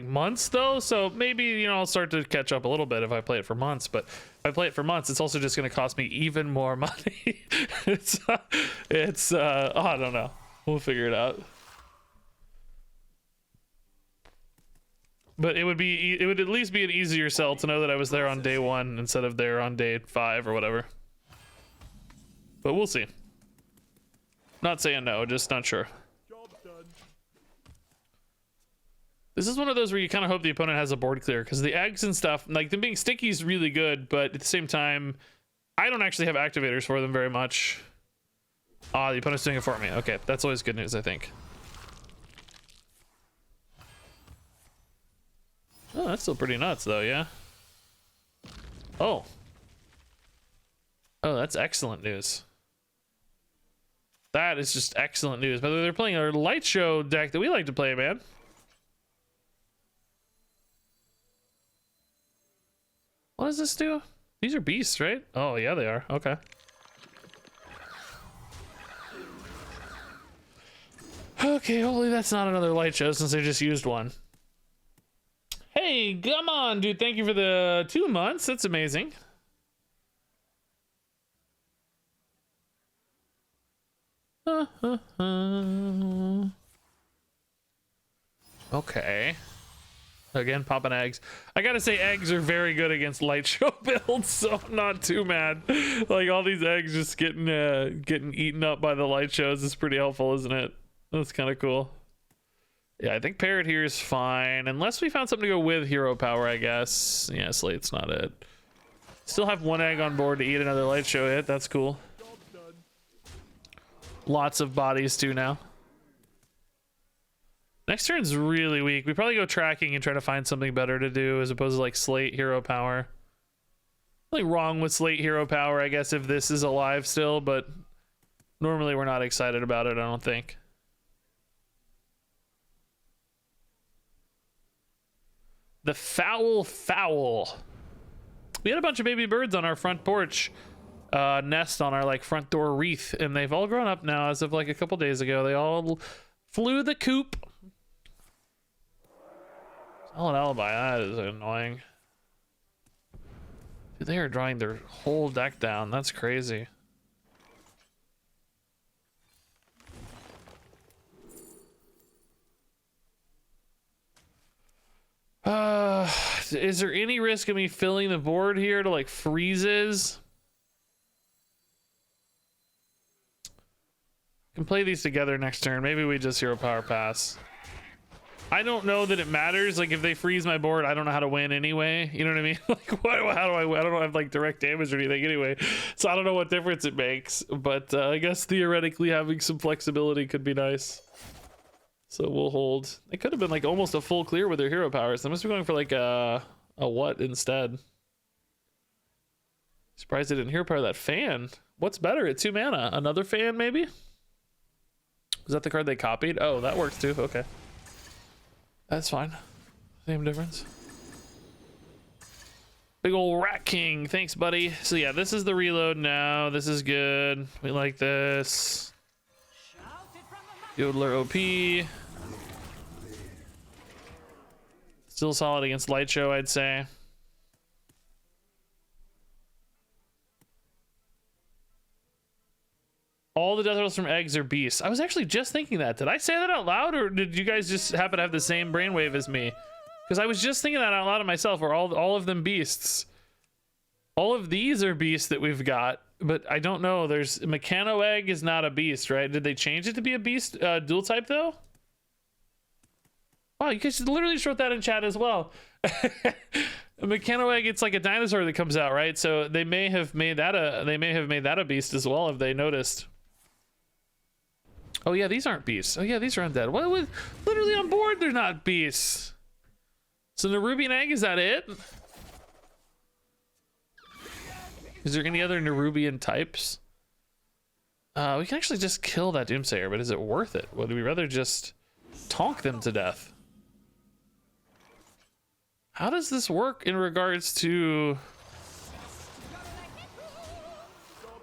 months though. So maybe, you know, I'll start to catch up a little bit if I play it for months, but if I play it for months, it's also just going to cost me even more money. it's I don't know. We'll figure it out. But it would at least be an easier sell to know that I was there on day 1 instead of there on day 5 or whatever. But we'll see. Not saying no, just not sure. This is one of those where you kind of hope the opponent has a board clear, because the eggs and stuff, like them being sticky is really good, but at the same time, I don't actually have activators for them very much. Ah, the opponent's doing it for me. Okay, that's always good news, I think. Oh, that's still pretty nuts, though, yeah? Oh. Oh, that's excellent news. That is just excellent news. By the way, they're playing our light show deck that we like to play, man. What does this do? These are beasts, right? Oh, yeah, they are. Okay. Okay, hopefully that's not another light show since they just used one. Hey, come on, dude. Thank you for the 2 months. That's amazing. Okay. Again, popping eggs. I gotta say, eggs are very good against light show builds, so I'm not too mad. Like, all these eggs just getting eaten up by the light shows is pretty helpful, isn't it? That's kind of cool. Yeah, I think Parrot here is fine. Unless we found something to go with hero power, I guess. Yeah, Slate's not it. Still have 1 egg on board to eat another light show hit. That's cool. Lots of bodies too now. Next turn's really weak. We probably go tracking and try to find something better to do as opposed to like Slate hero power. Nothing wrong with Slate hero power, I guess, if this is alive still, but normally we're not excited about it, I don't think. The foul. We had a bunch of baby birds on our front porch nest on our like front door wreath, and they've all grown up now as of like a couple days ago. They all flew the coop. Valid alibi, that is annoying. Dude, they are drawing their whole deck down. That's crazy. Is there any risk of me filling the board here to like freezes? Can play these together next turn. Maybe we just hero power pass. I don't know that it matters. Like if they freeze my board, I don't know how to win anyway. You know what I mean? Like how do I win? I don't have like direct damage or anything anyway. So I don't know what difference it makes. But I guess theoretically having some flexibility could be nice. So we'll hold. It could have been like almost a full clear with their hero powers. They must be going for like a what instead. Surprised they didn't hero power that fan. What's better at 2 mana? Another fan maybe? Was that the card they copied? Oh, that works too. Okay. That's fine. Same difference. Big ol' Rat King. Thanks, buddy. So yeah, this is the reload now. This is good. We like this. Yodeler OP. Still solid against Light Show, I'd say. All the death rattles from eggs are beasts. I was actually just thinking that. Did I say that out loud, or did you guys just happen to have the same brainwave as me? Because I was just thinking that out loud to myself. Are all of them beasts? All of these are beasts that we've got, but I don't know. There's Mechano Egg is not a beast, right? Did they change it to be a beast dual type though? Wow, you guys literally just wrote that in chat as well. A Mechano Egg, it's like a dinosaur that comes out, right? So they may have made that a beast as well if they noticed. Oh yeah, these aren't beasts. Oh yeah, these are undead. What was literally on board? They're not beasts. So Nerubian Egg, is that it? Is there any other Nerubian types? We can actually just kill that Doomsayer, but is it worth it? Would we rather just tonk them to death? How does this work in regards to...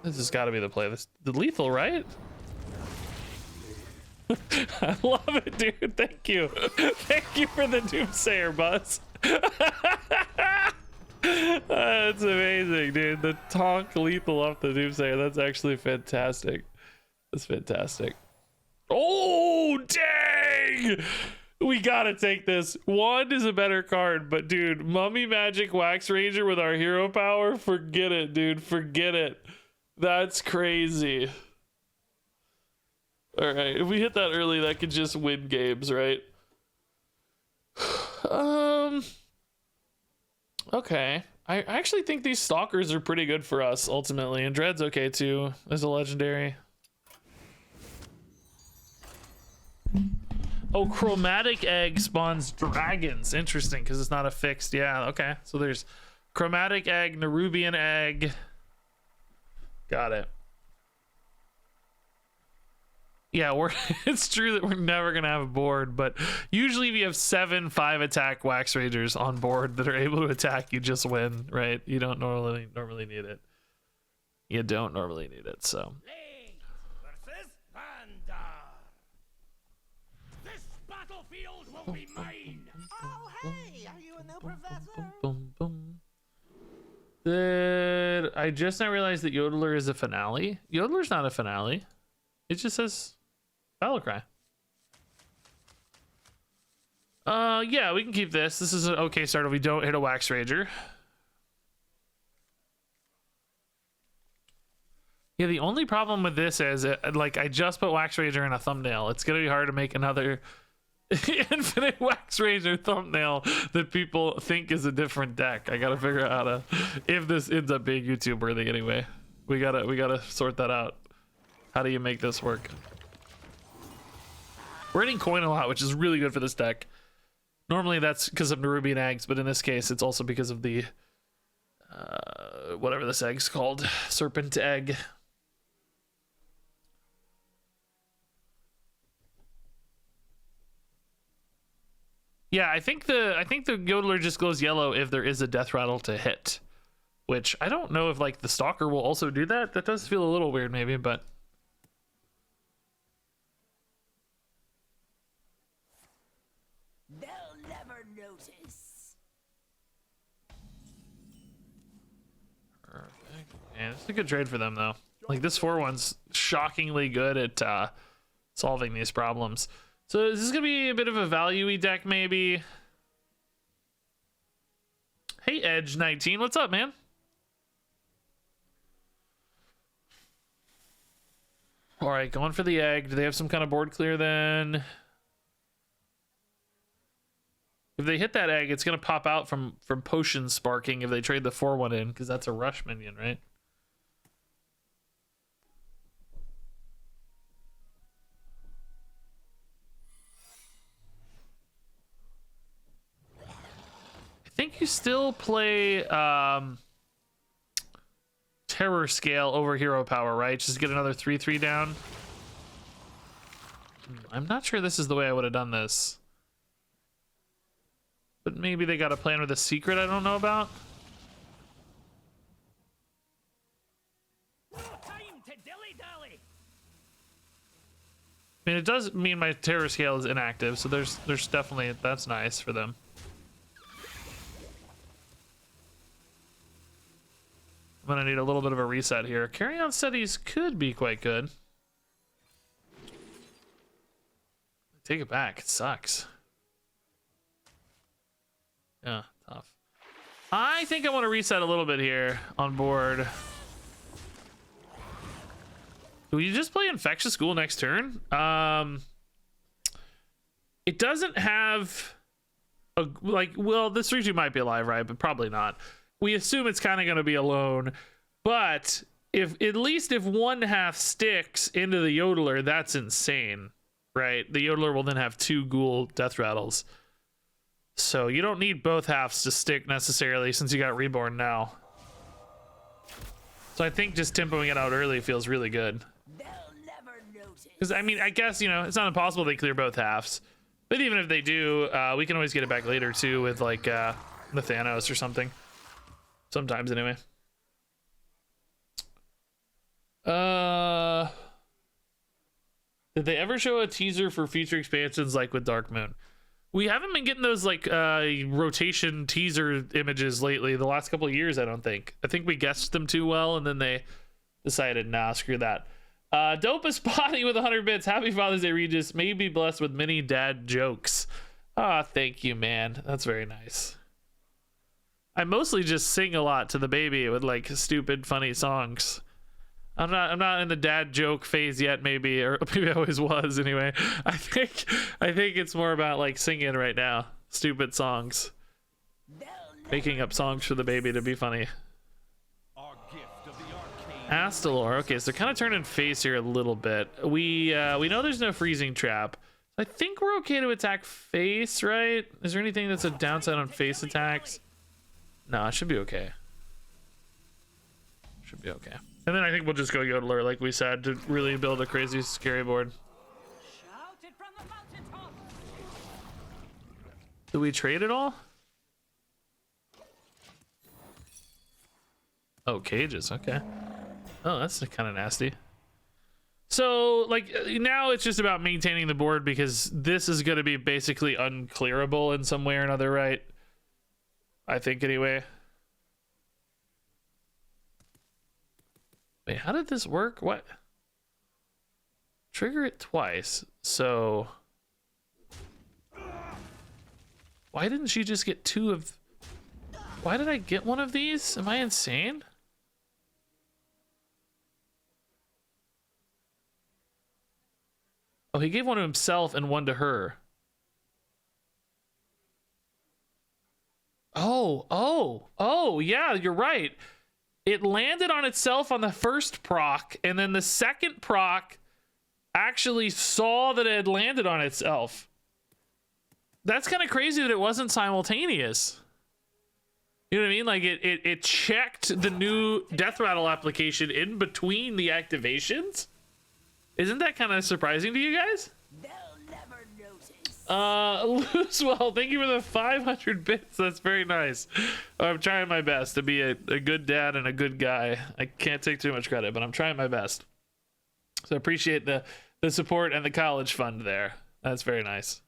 This has got to be the play. The lethal, right? I love it, dude. Thank you. Thank you for the Doomsayer, Buzz. That's amazing, dude. The tonk lethal off the Doomsayer. That's actually fantastic. That's fantastic. Oh, dang! We gotta take this. One is a better card, but dude, Mummy Magic Wax Ranger with our hero power, forget it, dude. Forget it. That's crazy. All right, if we hit that early, that could just win games, right? Okay. I actually think these stalkers are pretty good for us ultimately, and Dread's okay too. There's a legendary. Oh, Chromatic Egg spawns dragons. Interesting, because it's not a fixed. Yeah, okay. So there's Chromatic Egg, Nerubian Egg. Got it. Yeah, it's true that we're never gonna have a board, but usually if you have 7 5-attack Wax Rangers on board that are able to attack, you just win, right? You don't normally need it. You don't normally need it, so. League versus Vandar. This battlefield will be mine. Oh, hey, are you a new professor? Boom, boom. I just now realized that Yodeler is a finale. Yodeler's not a finale. It just says Battle Cry. Yeah, we can keep this. This is an okay start if we don't hit a Wax Ranger. Yeah, the only problem with this is, like, I just put Wax Ranger in a thumbnail. It's gonna be hard to make another infinite Wax Ranger thumbnail that people think is a different deck. I gotta figure out how to, if this ends up being YouTube worthy anyway. We gotta sort that out. How do you make this work? We're hitting coin a lot, which is really good for this deck. Normally that's because of Nerubian eggs, but in this case it's also because of the whatever this egg's called, serpent egg. Yeah, I think the Yodeler just goes yellow if there is a death rattle to hit, which I don't know if like the stalker will also do that. That does feel a little weird maybe, but They'll never notice. Perfect. Man, it's a good trade for them though. Like this 4-1's shockingly good at solving these problems. So is this gonna be a bit of a value-y deck maybe? Hey Edge 19, what's up, man? All right, going for the egg. Do they have some kind of board clear then? If they hit that egg, it's gonna pop out from potion sparking if they trade the 4-1 in, because that's a rush minion, right? I think you still play terror scale over hero power, right? Just get another 3/3 down. I'm not sure this is the way I would have done this. But maybe they got a plan with a secret I don't know about. No time to dilly-dally. I mean, it does mean my terror scale is inactive, so there's definitely, that's nice for them. I'm gonna need a little bit of a reset here. Carry on studies could be quite good. Take it back, it sucks. Yeah, tough. I think I want to reset a little bit here on board. Do we just play Infectious Ghoul next turn? It doesn't have a, like, well, this 3/2 might be alive, right? But probably not. We assume it's kind of going to be alone, but if at least if one half sticks into the Yodeler, that's insane, right? The Yodeler will then have 2 Ghoul death rattles. So you don't need both halves to stick necessarily since you got Reborn now. So I think just tempoing it out early feels really good. Because, I mean, I guess, you know, it's not impossible they clear both halves. But even if they do, we can always get it back later, too, with, like, the Thanos or something. Sometimes, anyway. Did they ever show a teaser for future expansions like with Dark Moon? We haven't been getting those, like, rotation teaser images lately. The last couple of years, I don't think. I think we guessed them too well, and then they decided, nah, screw that. Dopest Body with 100 bits. Happy Father's Day, Regis. May you be blessed with many dad jokes. Ah, thank you, man. That's very nice. I mostly just sing a lot to the baby with like stupid, funny songs. I'm not in the dad joke phase yet, maybe, or maybe I always was anyway. I think it's more about like singing right now, stupid songs, making up songs for the baby to be funny. Astalor. Okay, so kind of turning face here a little bit. We know there's no freezing trap. I think we're okay to attack face, right? Is there anything that's a downside on face attacks? No, it should be okay. Should be okay. And then I think we'll just go Yodeler, like we said, to really build a crazy, scary board. Do we trade it all? Oh, cages. Okay. Oh, that's kind of nasty. So, like, now it's just about maintaining the board because this is going to be basically unclearable in some way or another, right? I think, anyway. Wait, how did this work? What? Trigger it twice. So, why didn't she just get 2 of... Why did I get one of these? Am I insane? Oh, he gave one to himself and one to her. Oh, yeah, you're right. It landed on itself on the first proc, and then the second proc actually saw that it had landed on itself. That's kind of crazy that it wasn't simultaneous. You know what I mean? Like, it checked the new Death Rattle application in between the activations? Isn't that kind of surprising to you guys? They'll never notice. Loosewell, thank you for the 500 bits. That's very nice. I'm trying my best to be a good dad and a good guy. I can't take too much credit, but I'm trying my best. So I appreciate the support and the college fund there. That's very nice.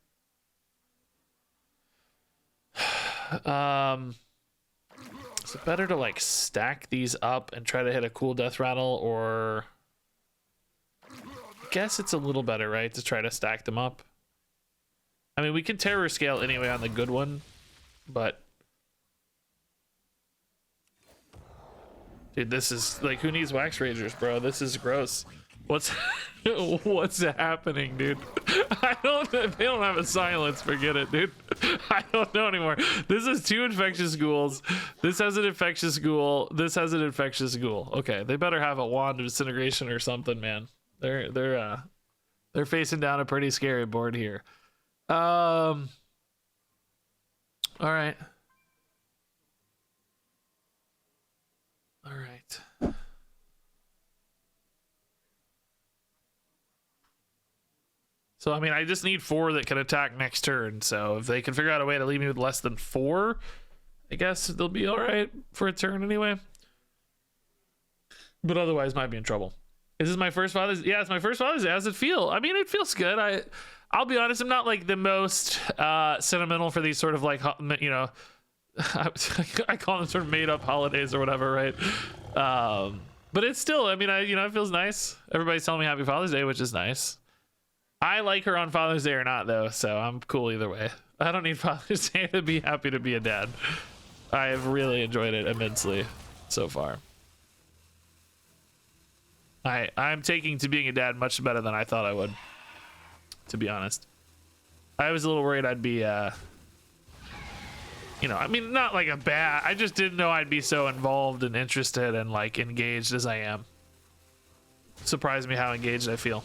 Is it better to like stack these up and try to hit a cool death rattle, or I guess it's a little better, right, to try to stack them up? I mean, we can terror scale anyway on the good one, but dude, this is like, who needs wax ragers, bro? This is gross. What's what's happening, dude? They don't have a silence. Forget it, dude. I don't know anymore. This is 2 infectious ghouls. This has an infectious ghoul. This has an infectious ghoul. Okay, they better have a wand of disintegration or something, man. They're facing down a pretty scary board here. All right. All right. So, I mean, I just need 4 that can attack next turn. So if they can figure out a way to leave me with less than 4, I guess they'll be all right for a turn anyway. But otherwise, might be in trouble. Is this my first Father's? Yeah, it's my first Father's Day. How does it feel? I mean, it feels good. I'll be honest, I'm not like the most sentimental for these sort of like, you know, I call them sort of made up holidays or whatever, right? But it's still, I mean, you know, it feels nice. Everybody's telling me Happy Father's Day, which is nice. I like her on Father's Day or not, though, so I'm cool either way. I don't need Father's Day to be happy to be a dad. I have really enjoyed it immensely so far. I'm taking to being a dad much better than I thought I would, to be honest. I was a little worried I'd be, you know, I mean, not like a bad, I just didn't know I'd be so involved and interested and like engaged as I am. Surprised me how engaged I feel.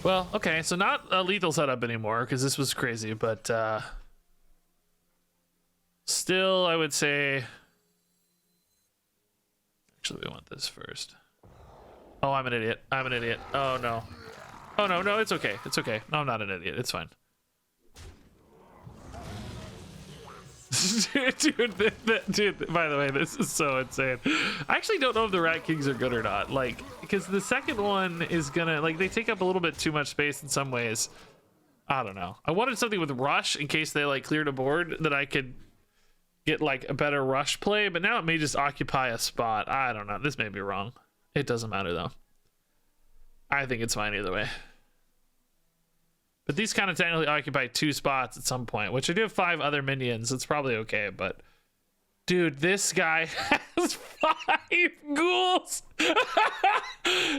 Well, okay, so not a lethal setup anymore because this was crazy, but still, I would say. Actually, we want this first. Oh, I'm an idiot. I'm an idiot. Oh no. Oh no, it's okay. It's okay. No, I'm not an idiot. It's fine. dude, by the way, this is so insane. I actually don't know if the Rat Kings are good or not, like, because the second one is gonna, like, they take up a little bit too much space in some ways. I don't know. I wanted something with rush in case they like cleared a board that I could get like a better rush play, but now it may just occupy a spot. I don't know. This may be wrong. It doesn't matter though. I think it's fine either way. But these kind of technically occupy 2 spots at some point, which I do have 5 other minions. It's probably okay, but dude, this guy has 5 ghouls.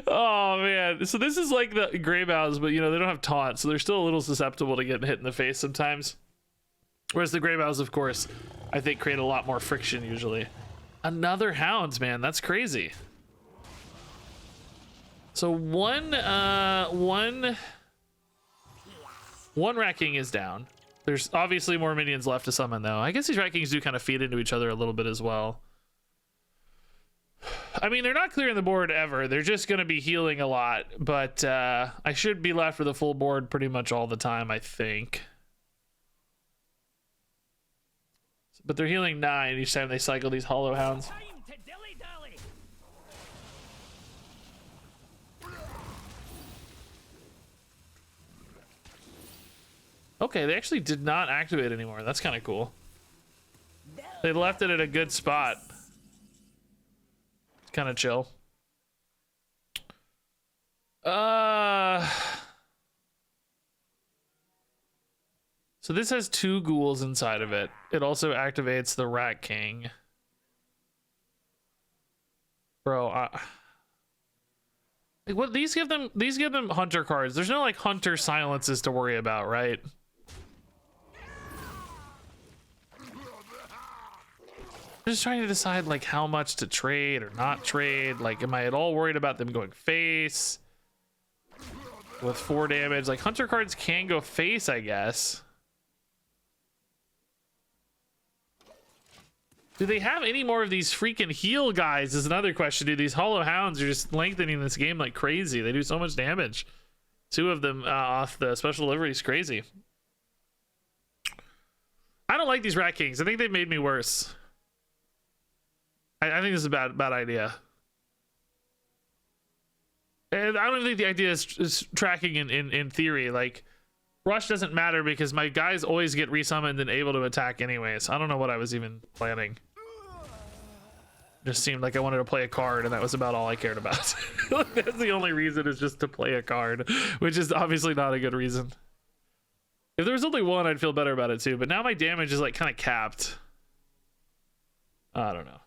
Oh man. So this is like the Greybows, but you know, they don't have taunt, so they're still a little susceptible to getting hit in the face sometimes. Whereas the Greybows, of course, I think create a lot more friction usually. Another Hounds, man. That's crazy. So one Rat King is down. There's obviously more minions left to summon, though. I guess these Rat Kings do kind of feed into each other a little bit as well. I mean, they're not clearing the board ever. They're just going to be healing a lot. But I should be left with a full board pretty much all the time, I think. But they're healing 9 each time they cycle these Hollow Hounds. Okay, they actually did not activate anymore. That's kind of cool. They left it at a good spot. It's kind of chill. So this has 2 ghouls inside of it. It also activates the Rat King. Bro, like what these give them hunter cards. There's no like hunter silences to worry about, right? I'm just trying to decide like how much to trade or not trade. Like, am I at all worried about them going face with 4 damage? Like, hunter cards can go face, I guess. Do they have any more of these freaking heal guys is another question. Dude, these Hollow Hounds are just lengthening this game like crazy. They do so much damage. 2 of them off the special delivery is crazy. I don't like these Rat Kings. I think they've made me worse. I think this is a bad idea. And I don't think the idea is tracking in theory. Like, Rush doesn't matter because my guys always get resummoned and able to attack anyways. I don't know what I was even planning. Just seemed like I wanted to play a card, and that was about all I cared about. That's the only reason, is just to play a card, which is obviously not a good reason. If there was only one, I'd feel better about it too, but now my damage is like kind of capped. I don't know.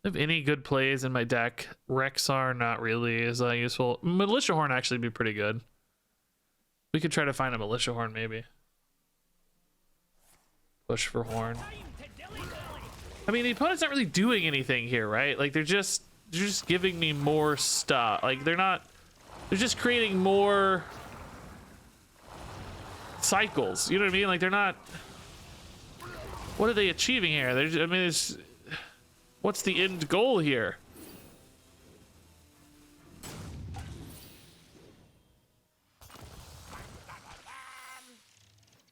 Have any good plays in my deck? Rexar, not really. Is that useful? Militia Horn actually be pretty good. We could try to find a Militia Horn, maybe. Push for Horn. I mean, the opponent's not really doing anything here, right? Like, they're just giving me more stuff. Like, they're just creating more cycles. You know what I mean? Like, they're not... What are they achieving here? I mean, what's the end goal here?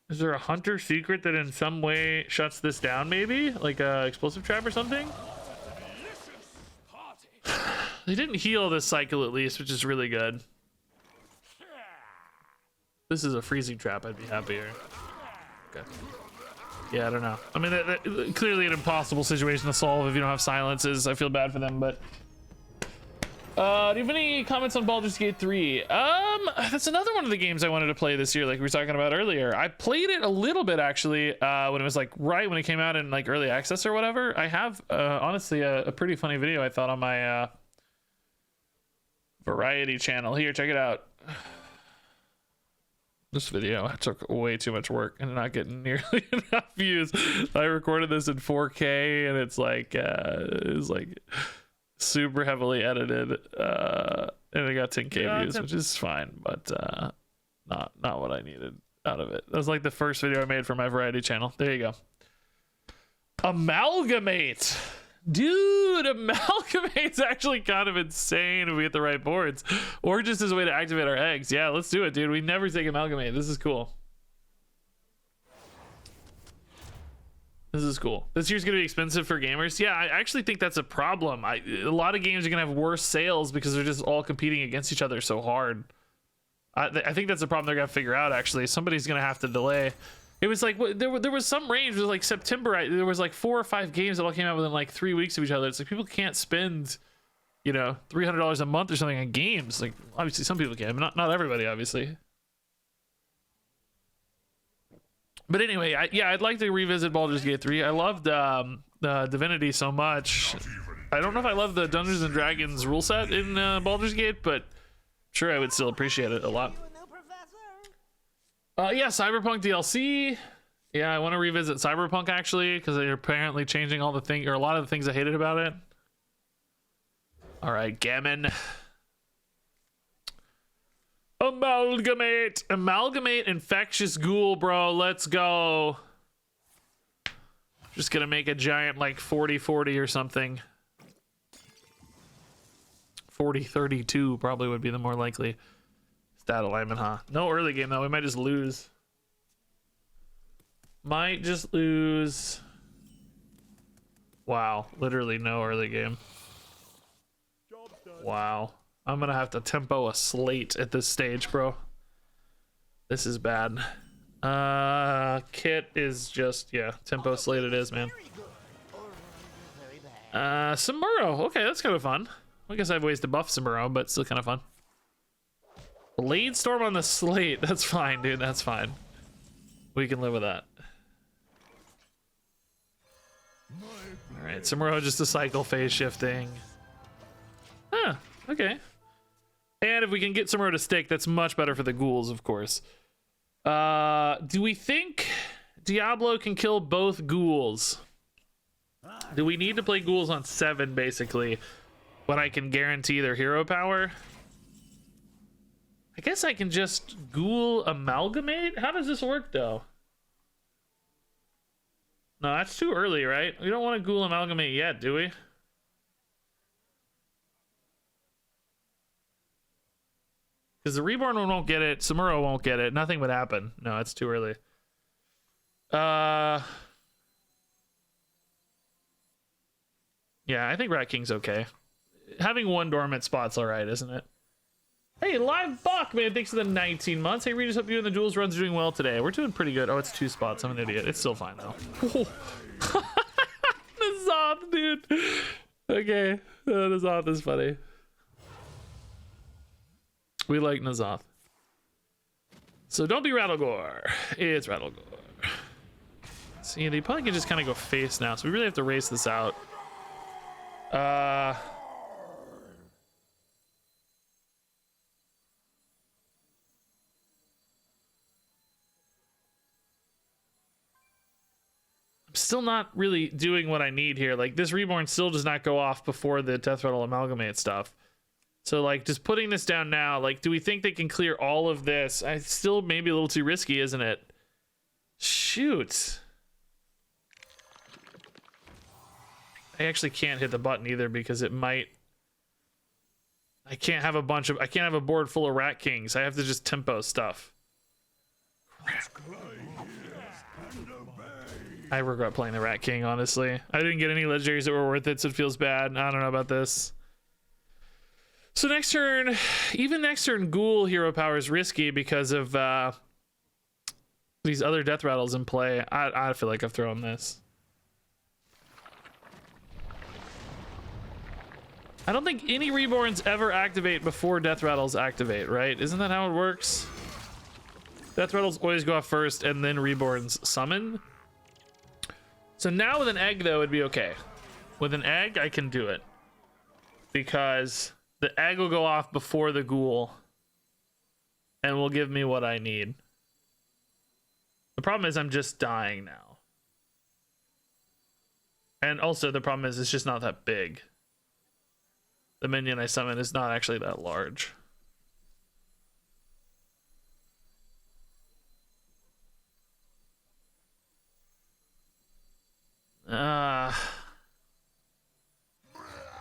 Is there a hunter secret that in some way shuts this down, maybe? Like a explosive trap or something? They didn't heal this cycle at least, which is really good. This is a freezing trap, I'd be happier. Okay. Yeah, I don't know. I mean, that clearly an impossible situation to solve if you don't have silences. I feel bad for them, but... do you have any comments on Baldur's Gate 3? That's another one of the games I wanted to play this year, like we were talking about earlier. I played it a little bit, actually, when it was, like, right when it came out in, like, early access or whatever. I have, honestly, a pretty funny video I thought on my, Variety channel. Here, check it out. This video took way too much work and not getting nearly enough views. I recorded this in 4K and it's like super heavily edited, and it got 10K views, which is fine, but not what I needed out of it. That was like the first video I made for my Variety channel. There you go. Amalgamate. Dude, Amalgamate's actually kind of insane if we get the right boards. Or just as a way to activate our eggs. Yeah, let's do it, dude. We never take Amalgamate. This is cool. This is cool. This year's going to be expensive for gamers. Yeah, I actually think that's a problem. A lot of games are going to have worse sales because they're just all competing against each other so hard. I think that's a problem they're going to figure out, actually. Somebody's going to have to delay. It was like, there was some range. It was like September. There was like 4 or 5 games that all came out within like 3 weeks of each other. It's like people can't spend, you know, $300 a month or something on games. Like, obviously some people can, but not everybody, obviously. But anyway, I'd like to revisit Baldur's Gate 3. I loved Divinity so much. I don't know if I love the Dungeons and Dragons rule set in Baldur's Gate, but sure, I would still appreciate it a lot. Yeah, Cyberpunk DLC. Yeah, I want to revisit Cyberpunk actually, because they're apparently changing all the things, or a lot of the things I hated about it. All right, Gammon. Amalgamate infectious ghoul, bro. Let's go. Just gonna make a giant like 40-40 or something. 40-32 probably would be the more likely stat alignment, huh? No early game though. We might just lose. Might just lose. Wow, literally no early game. Wow. I'm gonna have to tempo a slate at this stage, bro. This is bad. Kit is just, yeah, tempo slate it is, man. Samuro. Okay, that's kind of fun. I guess I have ways to buff Samuro, but still kind of fun. Blade Storm on the slate. That's fine, dude. That's fine. We can live with that. All right, Samuro just a cycle phase shifting. Huh, okay. And if we can get Samuro to stick, that's much better for the ghouls, of course. Do we think Diablo can kill both ghouls? Do we need to play ghouls on 7, basically, when I can guarantee their hero power? I guess I can just ghoul amalgamate? How does this work, though? No, that's too early, right? We don't want to ghoul amalgamate yet, do we? Because the Reborn one won't get it, Samuro won't get it, nothing would happen. No, it's too early. Yeah, I think Rat King's okay. Having one dormant spot's alright, isn't it? Hey, Live Buck, man, thanks for the 19 months. Hey, Regis, hope you and the Duels runs are doing well today. We're doing pretty good. Oh, it's 2 spots. I'm an idiot. It's still fine, though. Nazoth, dude. Okay. Nazoth is funny. We like Nazoth. So don't be Rattlegore. It's Rattlegore. See, they probably can just kind of go face now, so we really have to race this out. I'm still not really doing what I need here. Like, this Reborn still does not go off before the Death Rattle Amalgamate stuff. So, like, just putting this down now, like, do we think they can clear all of this? I still maybe a little too risky, isn't it? Shoot. I actually can't hit the button either because it might... I can't have a board full of Rat Kings. I have to just tempo stuff. Crap. I regret playing the Rat King, honestly. I didn't get any legendaries that were worth it, so it feels bad. I don't know about this. So next turn, even next turn, Ghoul hero power is risky because of these other Death Rattles in play. I feel like I've thrown this. I don't think any Reborns ever activate before Death Rattles activate, right? Isn't that how it works? Death Rattles always go off first and then Reborns summon. So now with an egg, though, it'd be okay. With an egg, I can do it. Because the egg will go off before the Ghoul. And will give me what I need. The problem is I'm just dying now. And also the problem is it's just not that big. The minion I summon is not actually that large.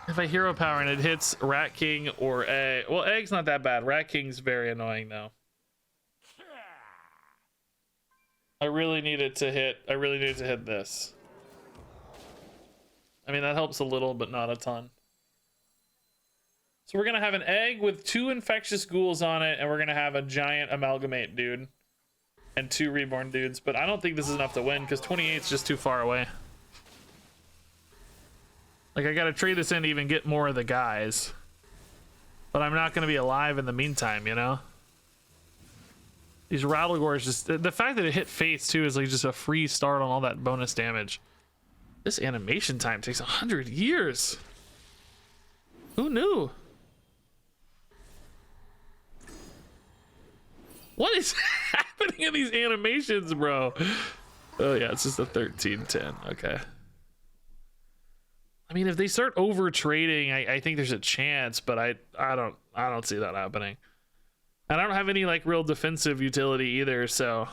If I hero power and it hits Rat King or Egg, well, Egg's not that bad. Rat King's very annoying though. I really needed to hit this. I mean, that helps a little, but not a ton. So we're gonna have an egg with 2 infectious ghouls on it, and we're gonna have a giant amalgamate dude and 2 reborn dudes. But I don't think this is enough to win because 28 is just too far away. Like, I gotta trade this in to even get more of the guys. But I'm not gonna be alive in the meantime, you know? These Rattlegores just... The fact that it hit face, too, is like just a free start on all that bonus damage. This animation time takes 100 years. Who knew? What is happening in these animations, bro? Oh, yeah, it's just a 13-10. Okay. I mean, if they start over trading, I think there's a chance, but I don't see that happening. And I don't have any like real defensive utility either. So,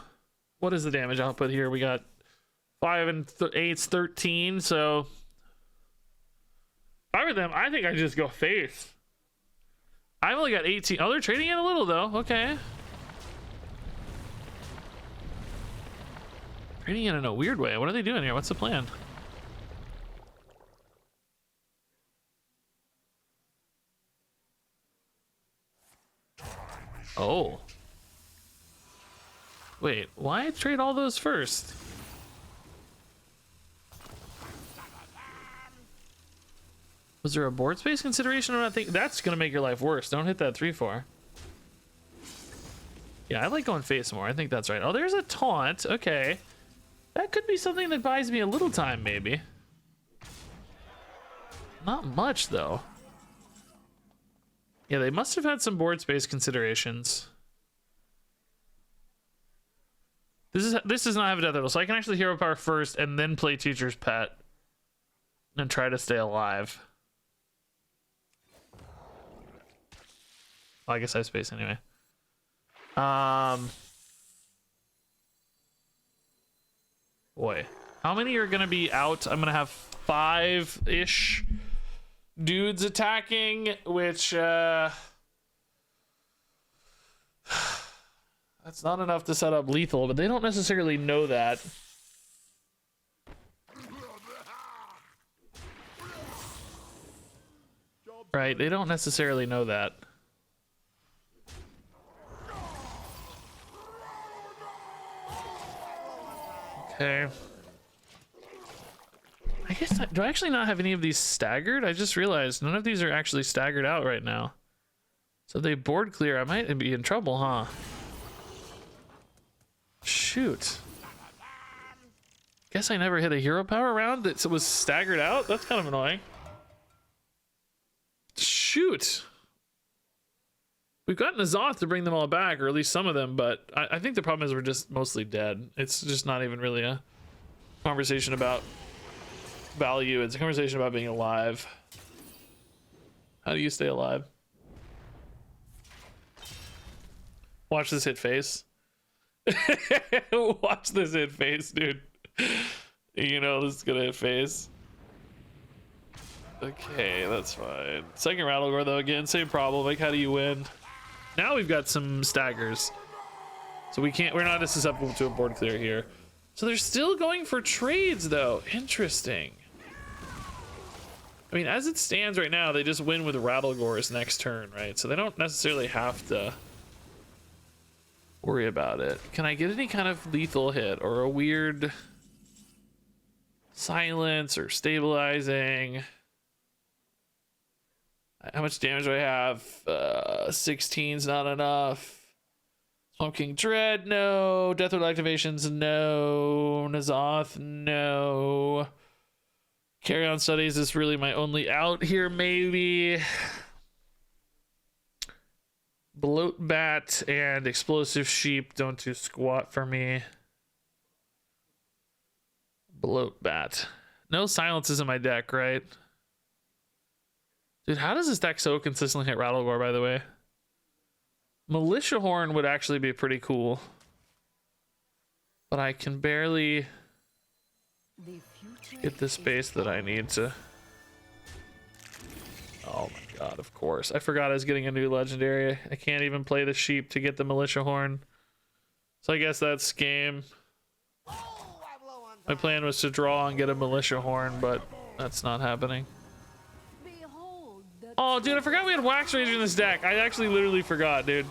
what is the damage output here? We got 5 and 8's 13. So, if I were them, I think I just go face. I've only got 18. Oh, they're trading in a little though. Okay. Trading in a weird way. What are they doing here? What's the plan? Oh. Wait, why trade all those first? Was there a board space consideration? I think that's gonna make your life worse. Don't hit that 3-4. Yeah, I like going face more. I think that's right. Oh, there's a taunt. Okay. That could be something that buys me a little time, maybe. Not much, though. Yeah, they must have had some board space considerations. This does not have a death rattle, so I can actually hero power first and then play Teacher's Pet and try to stay alive. Well, I guess I have space anyway. Boy, how many are gonna be out? I'm gonna have 5-ish dudes attacking, which that's not enough to set up lethal, but they don't necessarily know that. Right, they don't necessarily know that. Okay. I guess do I actually not have any of these staggered? I just realized none of these are actually staggered out right now. So if they board clear, I might be in trouble, huh? Shoot. Guess I never hit a hero power round that was staggered out? That's kind of annoying. Shoot. We've gotten Azoth to bring them all back, or at least some of them, but I think the problem is we're just mostly dead. It's just not even really a conversation about value. It's a conversation about being alive. How do you stay alive? Watch this hit face. Watch this hit face, dude. You know this is gonna hit face. Okay, that's fine. Second Rattlegore though, again, same problem. Like, how do you win? Now we've got some staggers, so we're not as susceptible to a board clear here. So they're still going for trades though. Interesting. I mean, as it stands right now, they just win with Rattlegores next turn, right? So they don't necessarily have to worry about it. Can I get any kind of lethal hit or a weird silence or stabilizing? How much damage do I have? 16's not enough. Swamp King Dread, no. Deathwood activations, no. Nazoth, no. Carry on studies is really my only out here, maybe. Bloat Bat and Explosive Sheep don't do squat for me. Bloat Bat. No silences in my deck, right? Dude, how does this deck so consistently hit Rattlegore, by the way? Militia Horn would actually be pretty cool. But I can barely get the space that I need to... Oh my god, of course. I forgot I was getting a new legendary. I can't even play the sheep to get the Militia Horn. So I guess that's game. My plan was to draw and get a Militia Horn, but that's not happening. Oh, dude, I forgot we had Wax Ranger in this deck. I actually literally forgot, dude.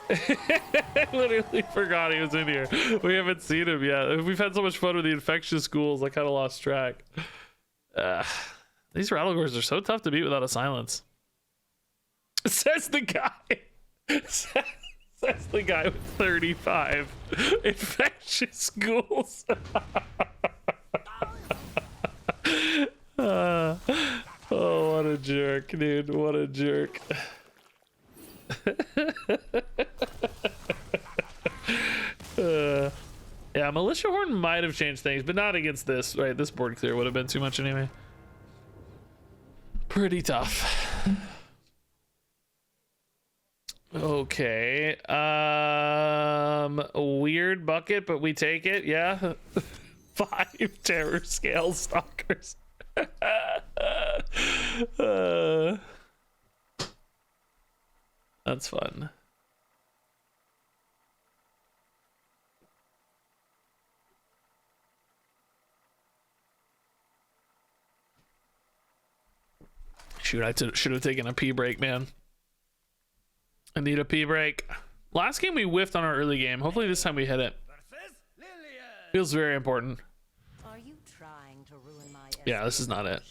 I literally forgot he was in here. We haven't seen him yet. We've had so much fun with the infectious ghouls, I kind of lost track. These Rattlegores are so tough to beat without a silence. Says the guy. Says the guy with 35 infectious ghouls. Oh, what a jerk, dude. What a jerk. Yeah, Militia Horn might have changed things, but not against this, right? This board clear would have been too much anyway. Pretty tough. Okay. Weird bucket, but we take it, yeah. 5 terror scale stalkers. That's fun. Shoot, I should have taken a pee break, man. I need a pee break. Last game we whiffed on our early game. Hopefully this time we hit it. Feels very important. Are you trying to ruin my... Yeah, this is not it.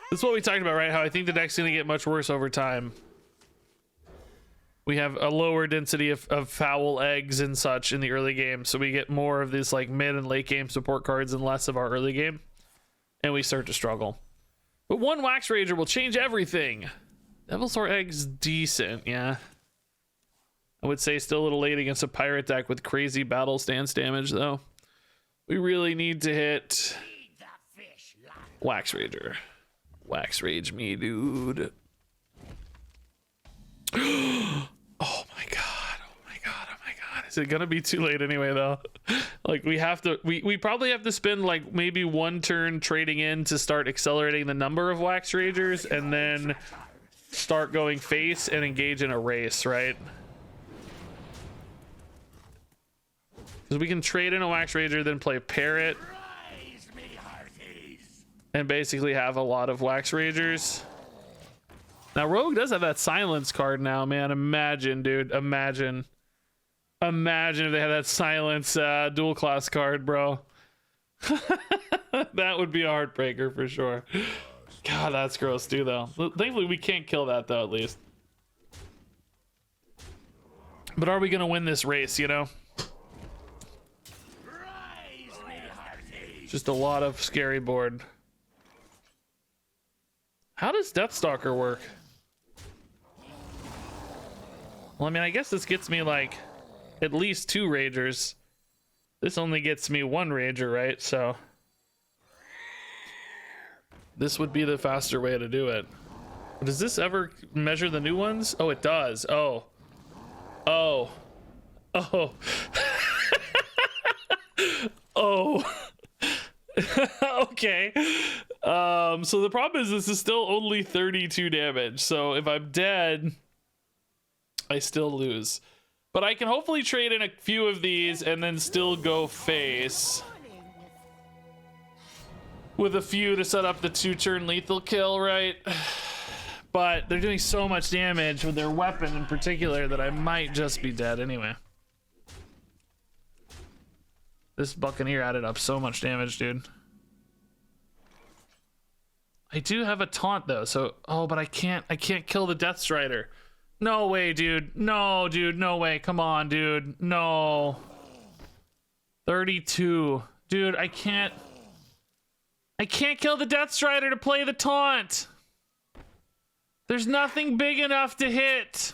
This is what we talked about, right? How I think the deck's gonna get much worse over time. We have a lower density of foul eggs and such in the early game, so we get more of these like mid and late game support cards and less of our early game, and we start to struggle. But one Wax Ranger will change everything. Devilsaur Egg's decent, yeah. I would say still a little late against a pirate deck with crazy battle stance damage, though. We really need to hit Wax Ranger. Wax Rage me, dude. Oh my god, oh my god, oh my god. Is it gonna be too late anyway, though? Like, we have to, we probably have to spend like maybe one turn trading in to start accelerating the number of Wax Ragers and then start going face and engage in a race, right? Because we can trade in a Wax Ranger, then play Parrot, and basically have a lot of Wax Ragers. Now, Rogue does have that silence card now, man. Imagine, dude. Imagine if they had that silence dual class card, bro. That would be a heartbreaker for sure. God, that's gross too, though. Thankfully, we can't kill that, though, at least. But are we going to win this race, you know? Just a lot of scary board. How does Deathstalker work? Well, I mean, I guess this gets me, like, at least 2 Ragers. This only gets me 1 Rager, right? So this would be the faster way to do it. Does this ever measure the new ones? Oh, it does. Oh. Oh. Oh. Oh. Okay. So the problem is this is still only 32 damage. So if I'm dead, I still lose. But I can hopefully trade in a few of these and then still go face with a few to set up the 2-turn lethal kill, right? But they're doing so much damage with their weapon in particular that I might just be dead anyway. This Buccaneer added up so much damage, dude. I do have a taunt though, so but I can't kill the Death Strider. No way, dude. No, dude. No way. Come on, dude. No. 32. Dude, I can't kill the Death Strider to play the taunt. There's nothing big enough to hit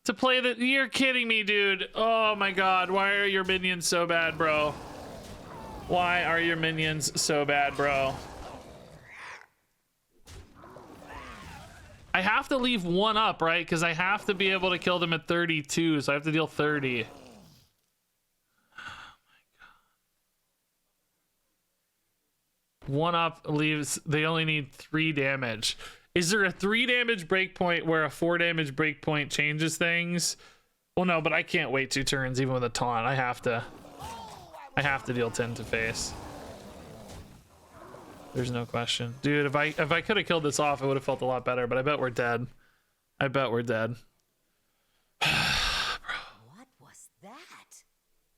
to play the... You're kidding me, dude. Oh my god. Why are your minions so bad, bro? Why are your minions so bad, bro? I have to leave 1 up, right? Because I have to be able to kill them at 32, so I have to deal 30. Oh my god. 1 up leaves... They only need 3 damage. Is there a 3 damage breakpoint where a 4 damage breakpoint changes things? Well, no, but I can't wait 2 turns even with a taunt. I have to deal 10 to face. There's no question. Dude, if I could have killed this off, it would have felt a lot better, but I bet we're dead. I bet we're dead. Bro. What was that?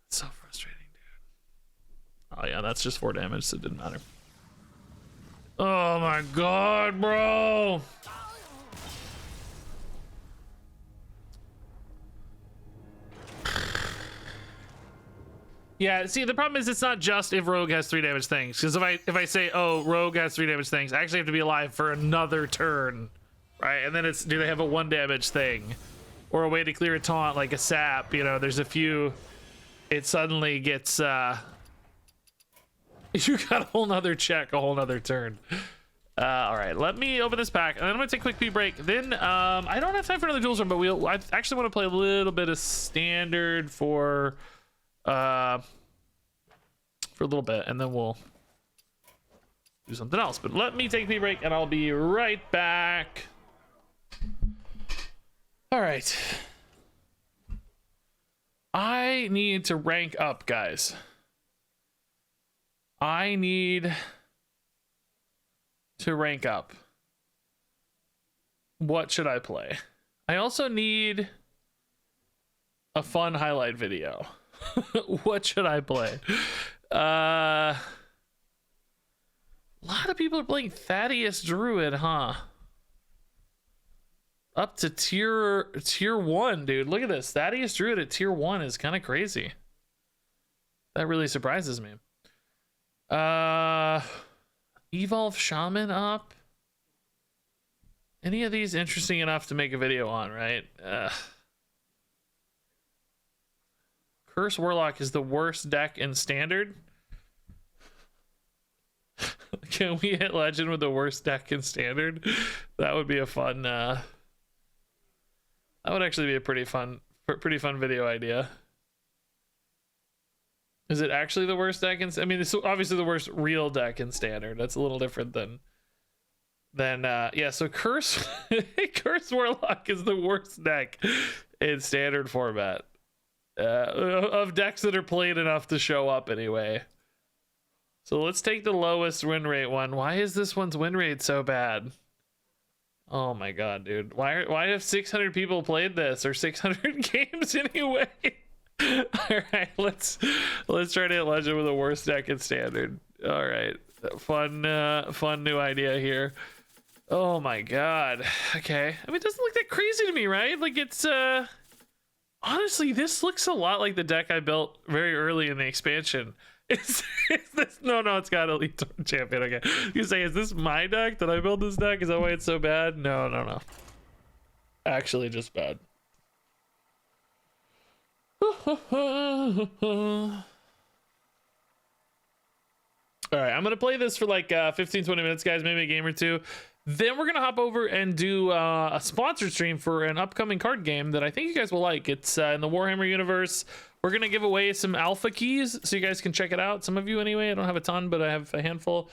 It's so frustrating, dude. Oh yeah, that's just 4 damage, so it didn't matter. Oh my god, bro! Yeah, see, the problem is it's not just if Rogue has 3 damage things. Because if I say, oh, Rogue has 3 damage things, I actually have to be alive for another turn. Right? And then it's, do they have a 1 damage thing? Or a way to clear a taunt, like a sap, you know, there's a few... It suddenly gets, You got a whole nother check, a whole nother turn. Alright, let me open this pack, and then I'm gonna take a quick pee break. Then, I don't have time for another Duels run, but I actually want to play a little bit of Standard for a little bit, and then we'll do something else. But let me take a pee break, and I'll be right back. All right. I need to rank up, guys. I need to rank up. What should I play? I also need a fun highlight video. What should I play? A lot of people are playing Thaddeus Druid, huh? Up to tier 1, dude. Look at this. Thaddeus Druid at tier 1 is kind of crazy. That really surprises me. Evolve Shaman up. Any of these interesting enough to make a video on, right? Curse Warlock is the worst deck in Standard. Can we hit Legend with the worst deck in Standard? That would be a fun that would actually be a pretty fun video idea. Is it actually the worst deck in... I mean, it's obviously the worst real deck in Standard. That's a little different than yeah, so Curse Warlock is the worst deck in Standard format. Of decks that are played enough to show up anyway. So let's take the lowest win rate one. Why is this one's win rate so bad? Oh my god, dude. Why have 600 people played this, or 600 games anyway? All right, let's try to hit legend with a worse deck in standard. All right, fun new idea here. Oh my god. Okay, I mean, it doesn't look that crazy to me, right? Like, it's honestly, this looks a lot like the deck I built very early in the expansion. Is this no, it's got Elite Champion. Okay, you say, is this my deck? Did I build this deck? Is that why it's so bad? No, actually just bad. All right, I'm gonna play this for like 15-20 minutes, guys, maybe a game or two. Then we're gonna hop over and do a sponsored stream for an upcoming card game that I think you guys will like. It's in the Warhammer universe. We're gonna give away some alpha keys so you guys can check it out. Some of you anyway. I don't have a ton, but I have a handful.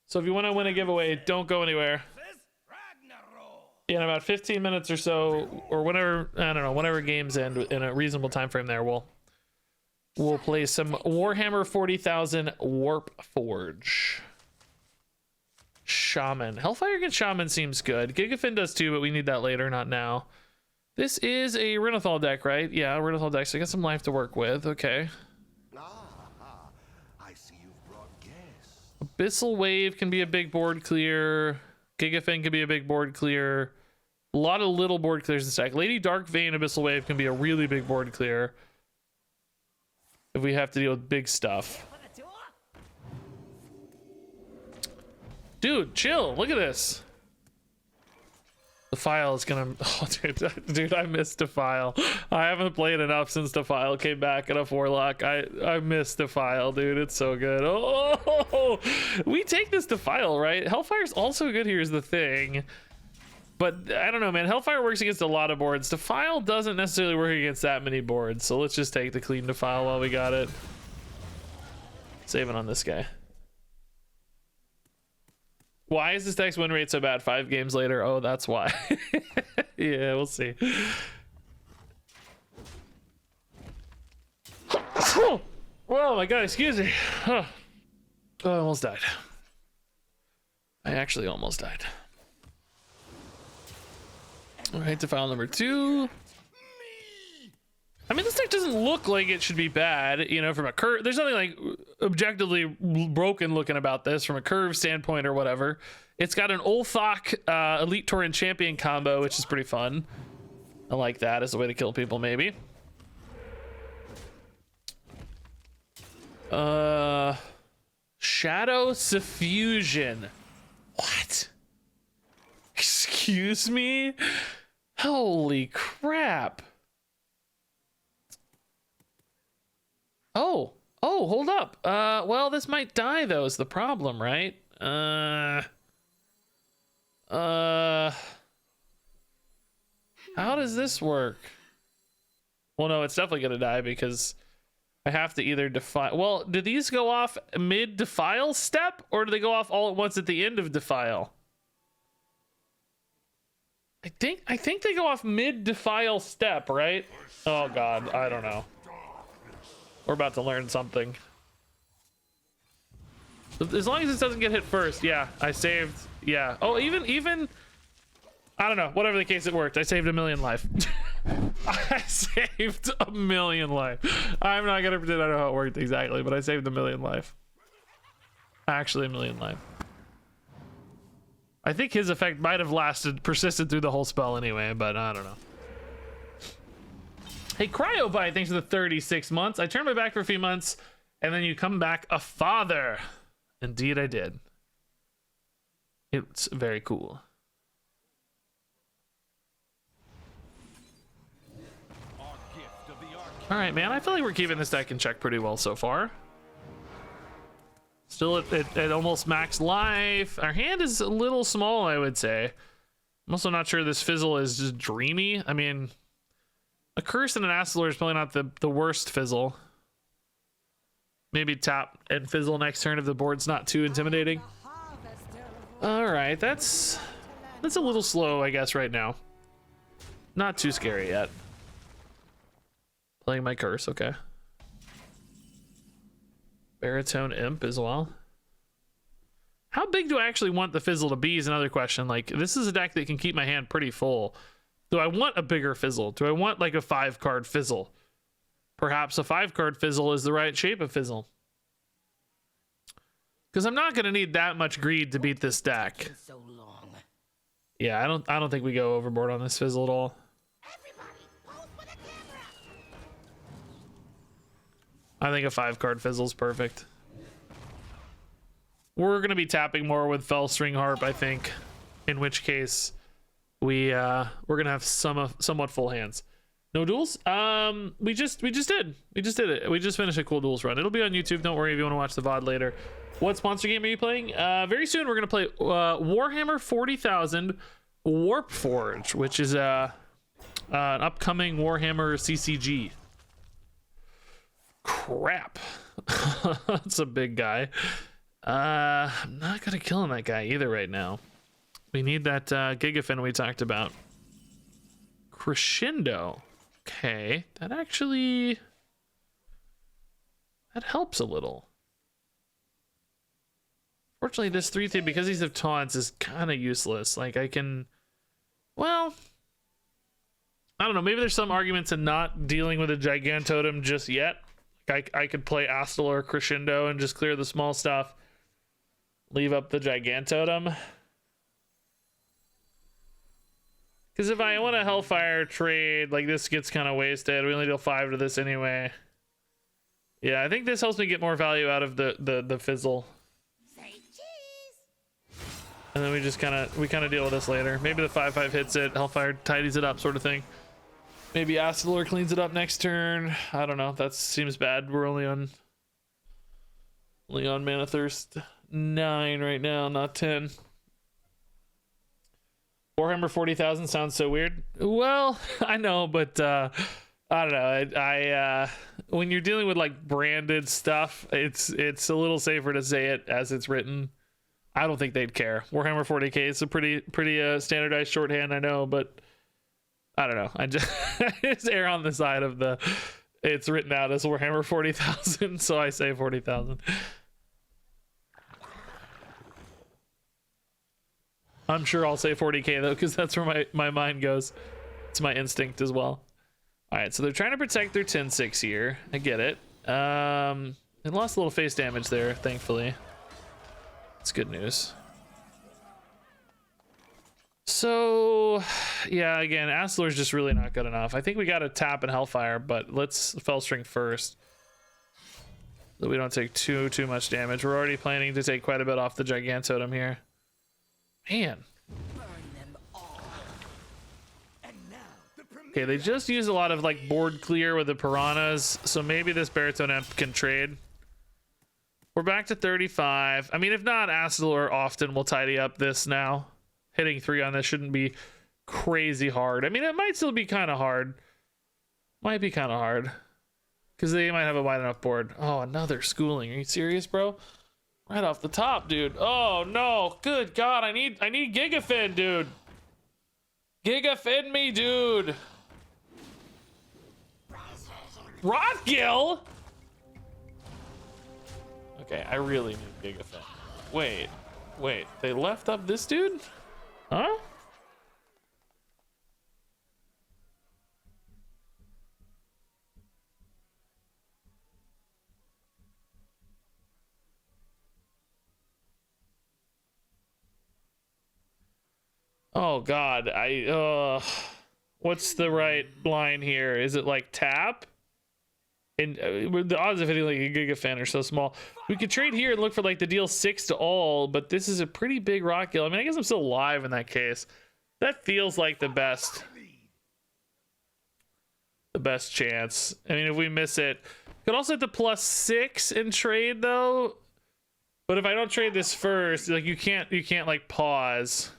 So if you want to win a giveaway, don't go anywhere. In about 15 minutes or so, or whenever, I don't know, whenever games end in a reasonable time frame there, we'll play some Warhammer 40,000 Warp Forge. Shaman. Hellfire against Shaman seems good. Gigafin does too, but we need that later, not now. This is a Renathal deck, right? Yeah, Renathal deck, so I got some life to work with. Okay. I see you've brought guests. Abyssal Wave can be a big board clear. Gigafin can be a big board clear. A lot of little board clears in this deck. Lady Dark Vein Abyssal Wave can be a really big board clear if we have to deal with big stuff. Dude, chill. Look at this. Defile is gonna... Oh, dude, I missed Defile. I haven't played enough since Defile came back in a Warlock. I missed Defile, dude. It's so good. Oh, we take this Defile, right? Hellfire's also good here is the thing. But I don't know, man. Hellfire works against a lot of boards. Defile doesn't necessarily work against that many boards. So let's just take the clean Defile while we got it. Saving on this guy. Why is this deck's win rate so bad 5 games later? Oh, that's why. Yeah, we'll see. Oh my god, excuse me. Oh, I almost died. I actually almost died. All right, Defile number 2. I mean, this deck doesn't look like it should be bad, you know, from a curve. There's nothing like objectively broken looking about this from a curve standpoint or whatever. It's got an Ulthok Elite Tauren Champion combo, which is pretty fun. I like that as a way to kill people, maybe. Shadow Suffusion. What? Excuse me? Holy crap. Oh, hold up. Well, this might die though is the problem, right? How does this work? Well, no, it's definitely gonna die because I have to either defile. Well, do these go off mid defile step or do they go off all at once at the end of defile? I think they go off mid defile step, right? Oh god, I don't know. We're about to learn something. As long as this doesn't get hit first, yeah, I saved. Yeah. Oh, even I don't know. Whatever the case, it worked. I saved 1 million life. I saved 1 million life. I'm not gonna pretend I know how it worked exactly, but I saved 1 million life. Actually, 1 million life. I think his effect might have persisted through the whole spell anyway, but I don't know. Hey, Cryobite, thanks for the 36 months. I turned my back for a few months, and then you come back a father. Indeed, I did. It's very cool. All right, man. I feel like we're keeping this deck in check pretty well so far. Still at almost max life. Our hand is a little small, I would say. I'm also not sure this fizzle is just dreamy. I mean, a curse and an Astalor is probably not the worst fizzle. Maybe tap and fizzle next turn if the board's not too intimidating. All right, that's a little slow, I guess, right now. Not too scary yet. Playing my curse, okay. Baritone Imp as well. How big do I actually want the fizzle to be is another question. Like, this is a deck that can keep my hand pretty full. Do I want a bigger fizzle? Do I want like a 5-card fizzle? perhaps a 5-card fizzle is the right shape of fizzle. Because I'm not gonna need that much greed to beat this deck. So long. Yeah, I don't think we go overboard on this fizzle at all. I think a 5-card fizzle is perfect. We're gonna be tapping more with Fellstring Harp, I think. In which case, we're gonna have somewhat full hands. No duels? We just did it. We just finished a cool duels run. It'll be on YouTube. Don't worry if you want to watch the VOD later. What sponsor game are you playing? Very soon we're gonna play Warhammer 40,000 Warpforge, which is an upcoming Warhammer CCG. Crap. That's a big guy. I'm not gonna kill that guy either right now. We need that Gigafin we talked about. Crescendo. Okay, that helps a little. Fortunately, this 3-3, because he's of taunts, is kind of useless. Like, I can... Well... I don't know, maybe there's some argument to not dealing with a Gigantotem just yet. I could play Astal or Crescendo and just clear the small stuff. Leave up the Gigantotem. Because if I want a Hellfire trade, like, this gets kind of wasted. We only deal 5 to this anyway. Yeah, I think this helps me get more value out of the fizzle. Say cheese. And then we just kind of deal with this later. Maybe the 5/5 hits it, Hellfire tidies it up, sort of thing. Maybe Astalor cleans it up next turn. I don't know. That seems bad. We're only on Mana Thirst 9 right now, not 10. Warhammer 40,000 sounds so weird. Well, I know, but I don't know. I when you're dealing with like branded stuff, it's a little safer to say it as it's written. I don't think they'd care. Warhammer 40k is a pretty standardized shorthand, I know, but I don't know. I just err on the side of it's written out as Warhammer 40,000, so I say 40,000. I'm sure I'll say 40k though, because that's where my mind goes. It's my instinct as well. All right, so they're trying to protect their 10-6 here. I get it. They lost a little face damage there, thankfully. It's good news. So, yeah, again, Astalor's just really not good enough. I think we got to tap and Hellfire, but let's Fellstring first, so we don't take too much damage. We're already planning to take quite a bit off the Gigantotem here. Man. Okay, they just use a lot of like board clear with the Piranhas, so maybe this Baritone Imp can trade. We're back to 35. I mean, if not, Astalor often will tidy up this now. Hitting 3 on this shouldn't be crazy hard. I mean, it might still be kind of hard. Might be kind of hard. Because they might have a wide enough board. Oh, another schooling. Are you serious, bro? Right off the top, dude. Oh, no. Good God. I need Gigafin, dude. Gigafin me, dude. Rotgill? Okay, I really need Gigafin. Wait. They left up this dude? Huh? Oh God, what's the right line here? Is it like tap? And the odds of hitting like a Gigafan are so small. We could trade here and look for like the deal 6 to all, but this is a pretty big Rotgill. I mean, I guess I'm still alive in that case. That feels like the best chance. I mean, if we miss it, could also hit the +6 and trade though. But if I don't trade this first, like you can't like pause.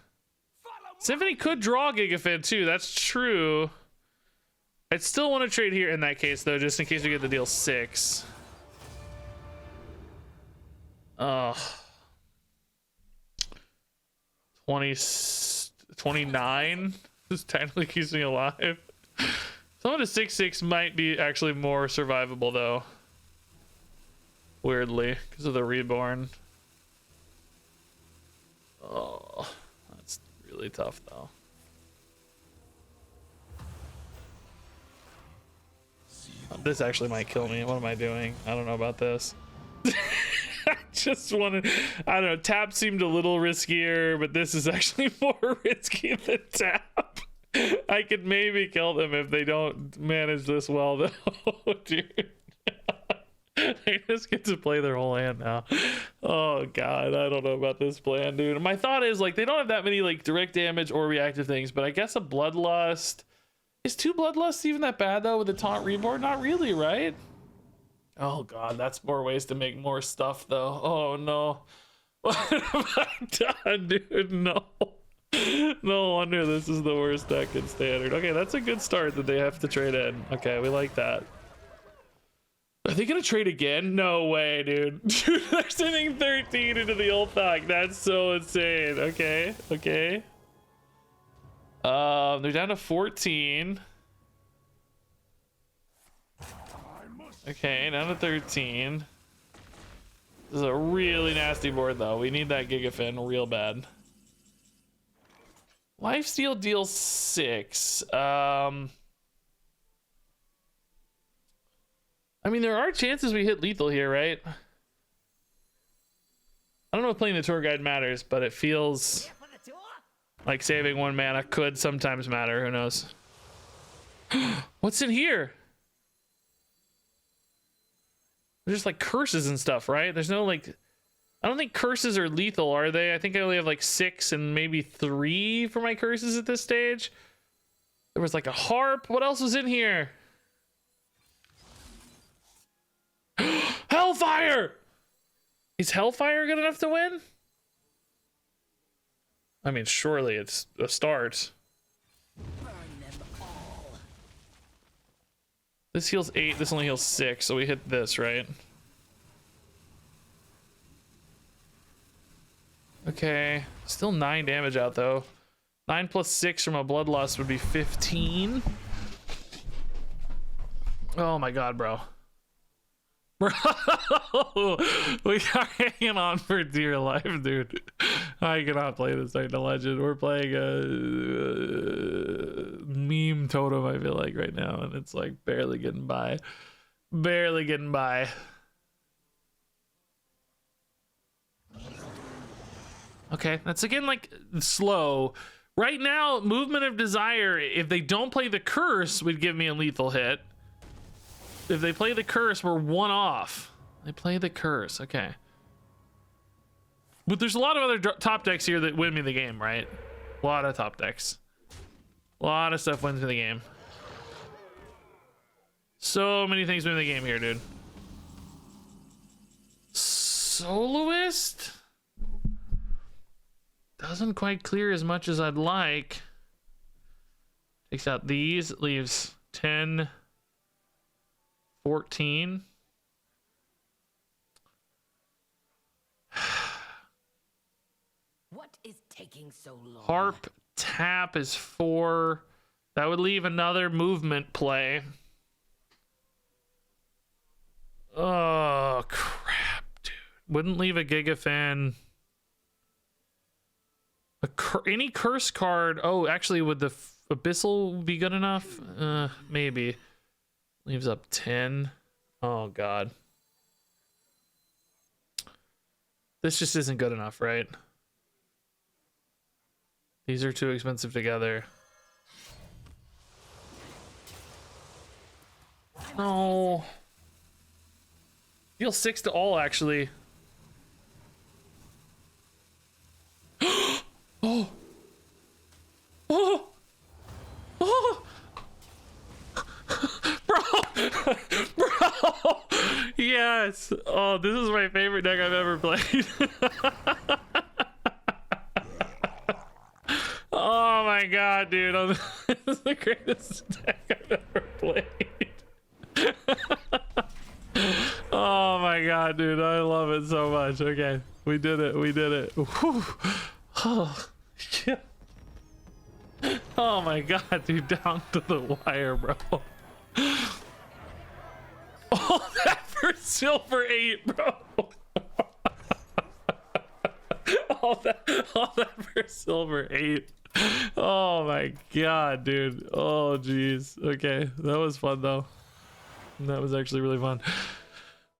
Symphony could draw Gigafan too. That's true. I'd still want to trade here in that case though, just in case we get the deal 6. Oh. 29 this technically keeps me alive. Some of the 6/6 might be actually more survivable though, weirdly, because of the reborn. Oh, that's really tough though. This actually might kill me. What am I doing? I don't know about this. I just wanted, I don't know, tap seemed a little riskier, but this is actually more risky than tap. I could maybe kill them if they don't manage this well, though. Dude. I just get to play their whole hand now. Oh god, I don't know about this plan, dude. My thought is, like, they don't have that many like direct damage or reactive things, but I guess a Bloodlust, is 2 Bloodlusts even that bad though with the taunt reborn? Not really, right? Oh god, that's more ways to make more stuff though. Oh no. What have I done, dude? No. No wonder this is the worst deck in standard. Okay, that's a good start that they have to trade in. Okay, we like that. Are they gonna trade again? No way, dude. Dude, they're sending 13 into the Ulthok. That's so insane. Okay, okay. They're down to 14. Okay, down to 13. This is a really nasty board, though. We need that Gigafin real bad. Lifesteal deals 6. I mean, there are chances we hit lethal here, right? I don't know if playing the tour guide matters, but it feels like saving 1 mana could sometimes matter. Who knows? What's in here? There's just like curses and stuff, right? There's no like, I don't think curses are lethal, are they? I think I only have like 6 and maybe 3 for my curses at this stage. There was like a harp. What else was in here? Hellfire! Is Hellfire good enough to win? I mean, surely it's a start. This heals 8, this only heals 6, so we hit this, right? Okay, still 9 damage out though. 9 plus 6 from a Bloodlust would be 15. Oh my god, bro. Bro, we are hanging on for dear life, dude. I cannot play this Titan Legend. We're playing a meme totem, I feel like, right now, and it's like barely getting by. Barely getting by. Okay, that's again like slow. Right now, Movement of Desire, if they don't play the curse, would give me a lethal hit. If they play the curse, we're 1 off. They play the curse, okay. But there's a lot of other top decks here that win me the game, right? A lot of top decks. A lot of stuff wins me the game. So many things win the game here, dude. Soloist? Doesn't quite clear as much as I'd like. Takes out these, leaves 10... 14. What is taking so long? Harp tap is 4. That would leave another movement play. Oh crap, dude. Wouldn't leave a Gigafan. Any curse card. Oh, actually, would the Abyssal be good enough? Maybe. Leaves up 10. Oh god. This just isn't good enough, right? These are too expensive together. No. Deal 6 to all, actually. Oh. Oh. Oh. Bro. Bro. Yes. Oh, this is my favorite deck I've ever played. Oh my god, dude. This is the greatest deck I've ever played. Oh my god, dude. I love it so much. Okay. We did it. We did it. Whew. Oh, yeah. Oh my god, dude. Down to the wire, bro. All that for silver 8, bro. all that for silver 8. Oh my god, dude. Oh jeez. Okay, that was fun though. That was actually really fun.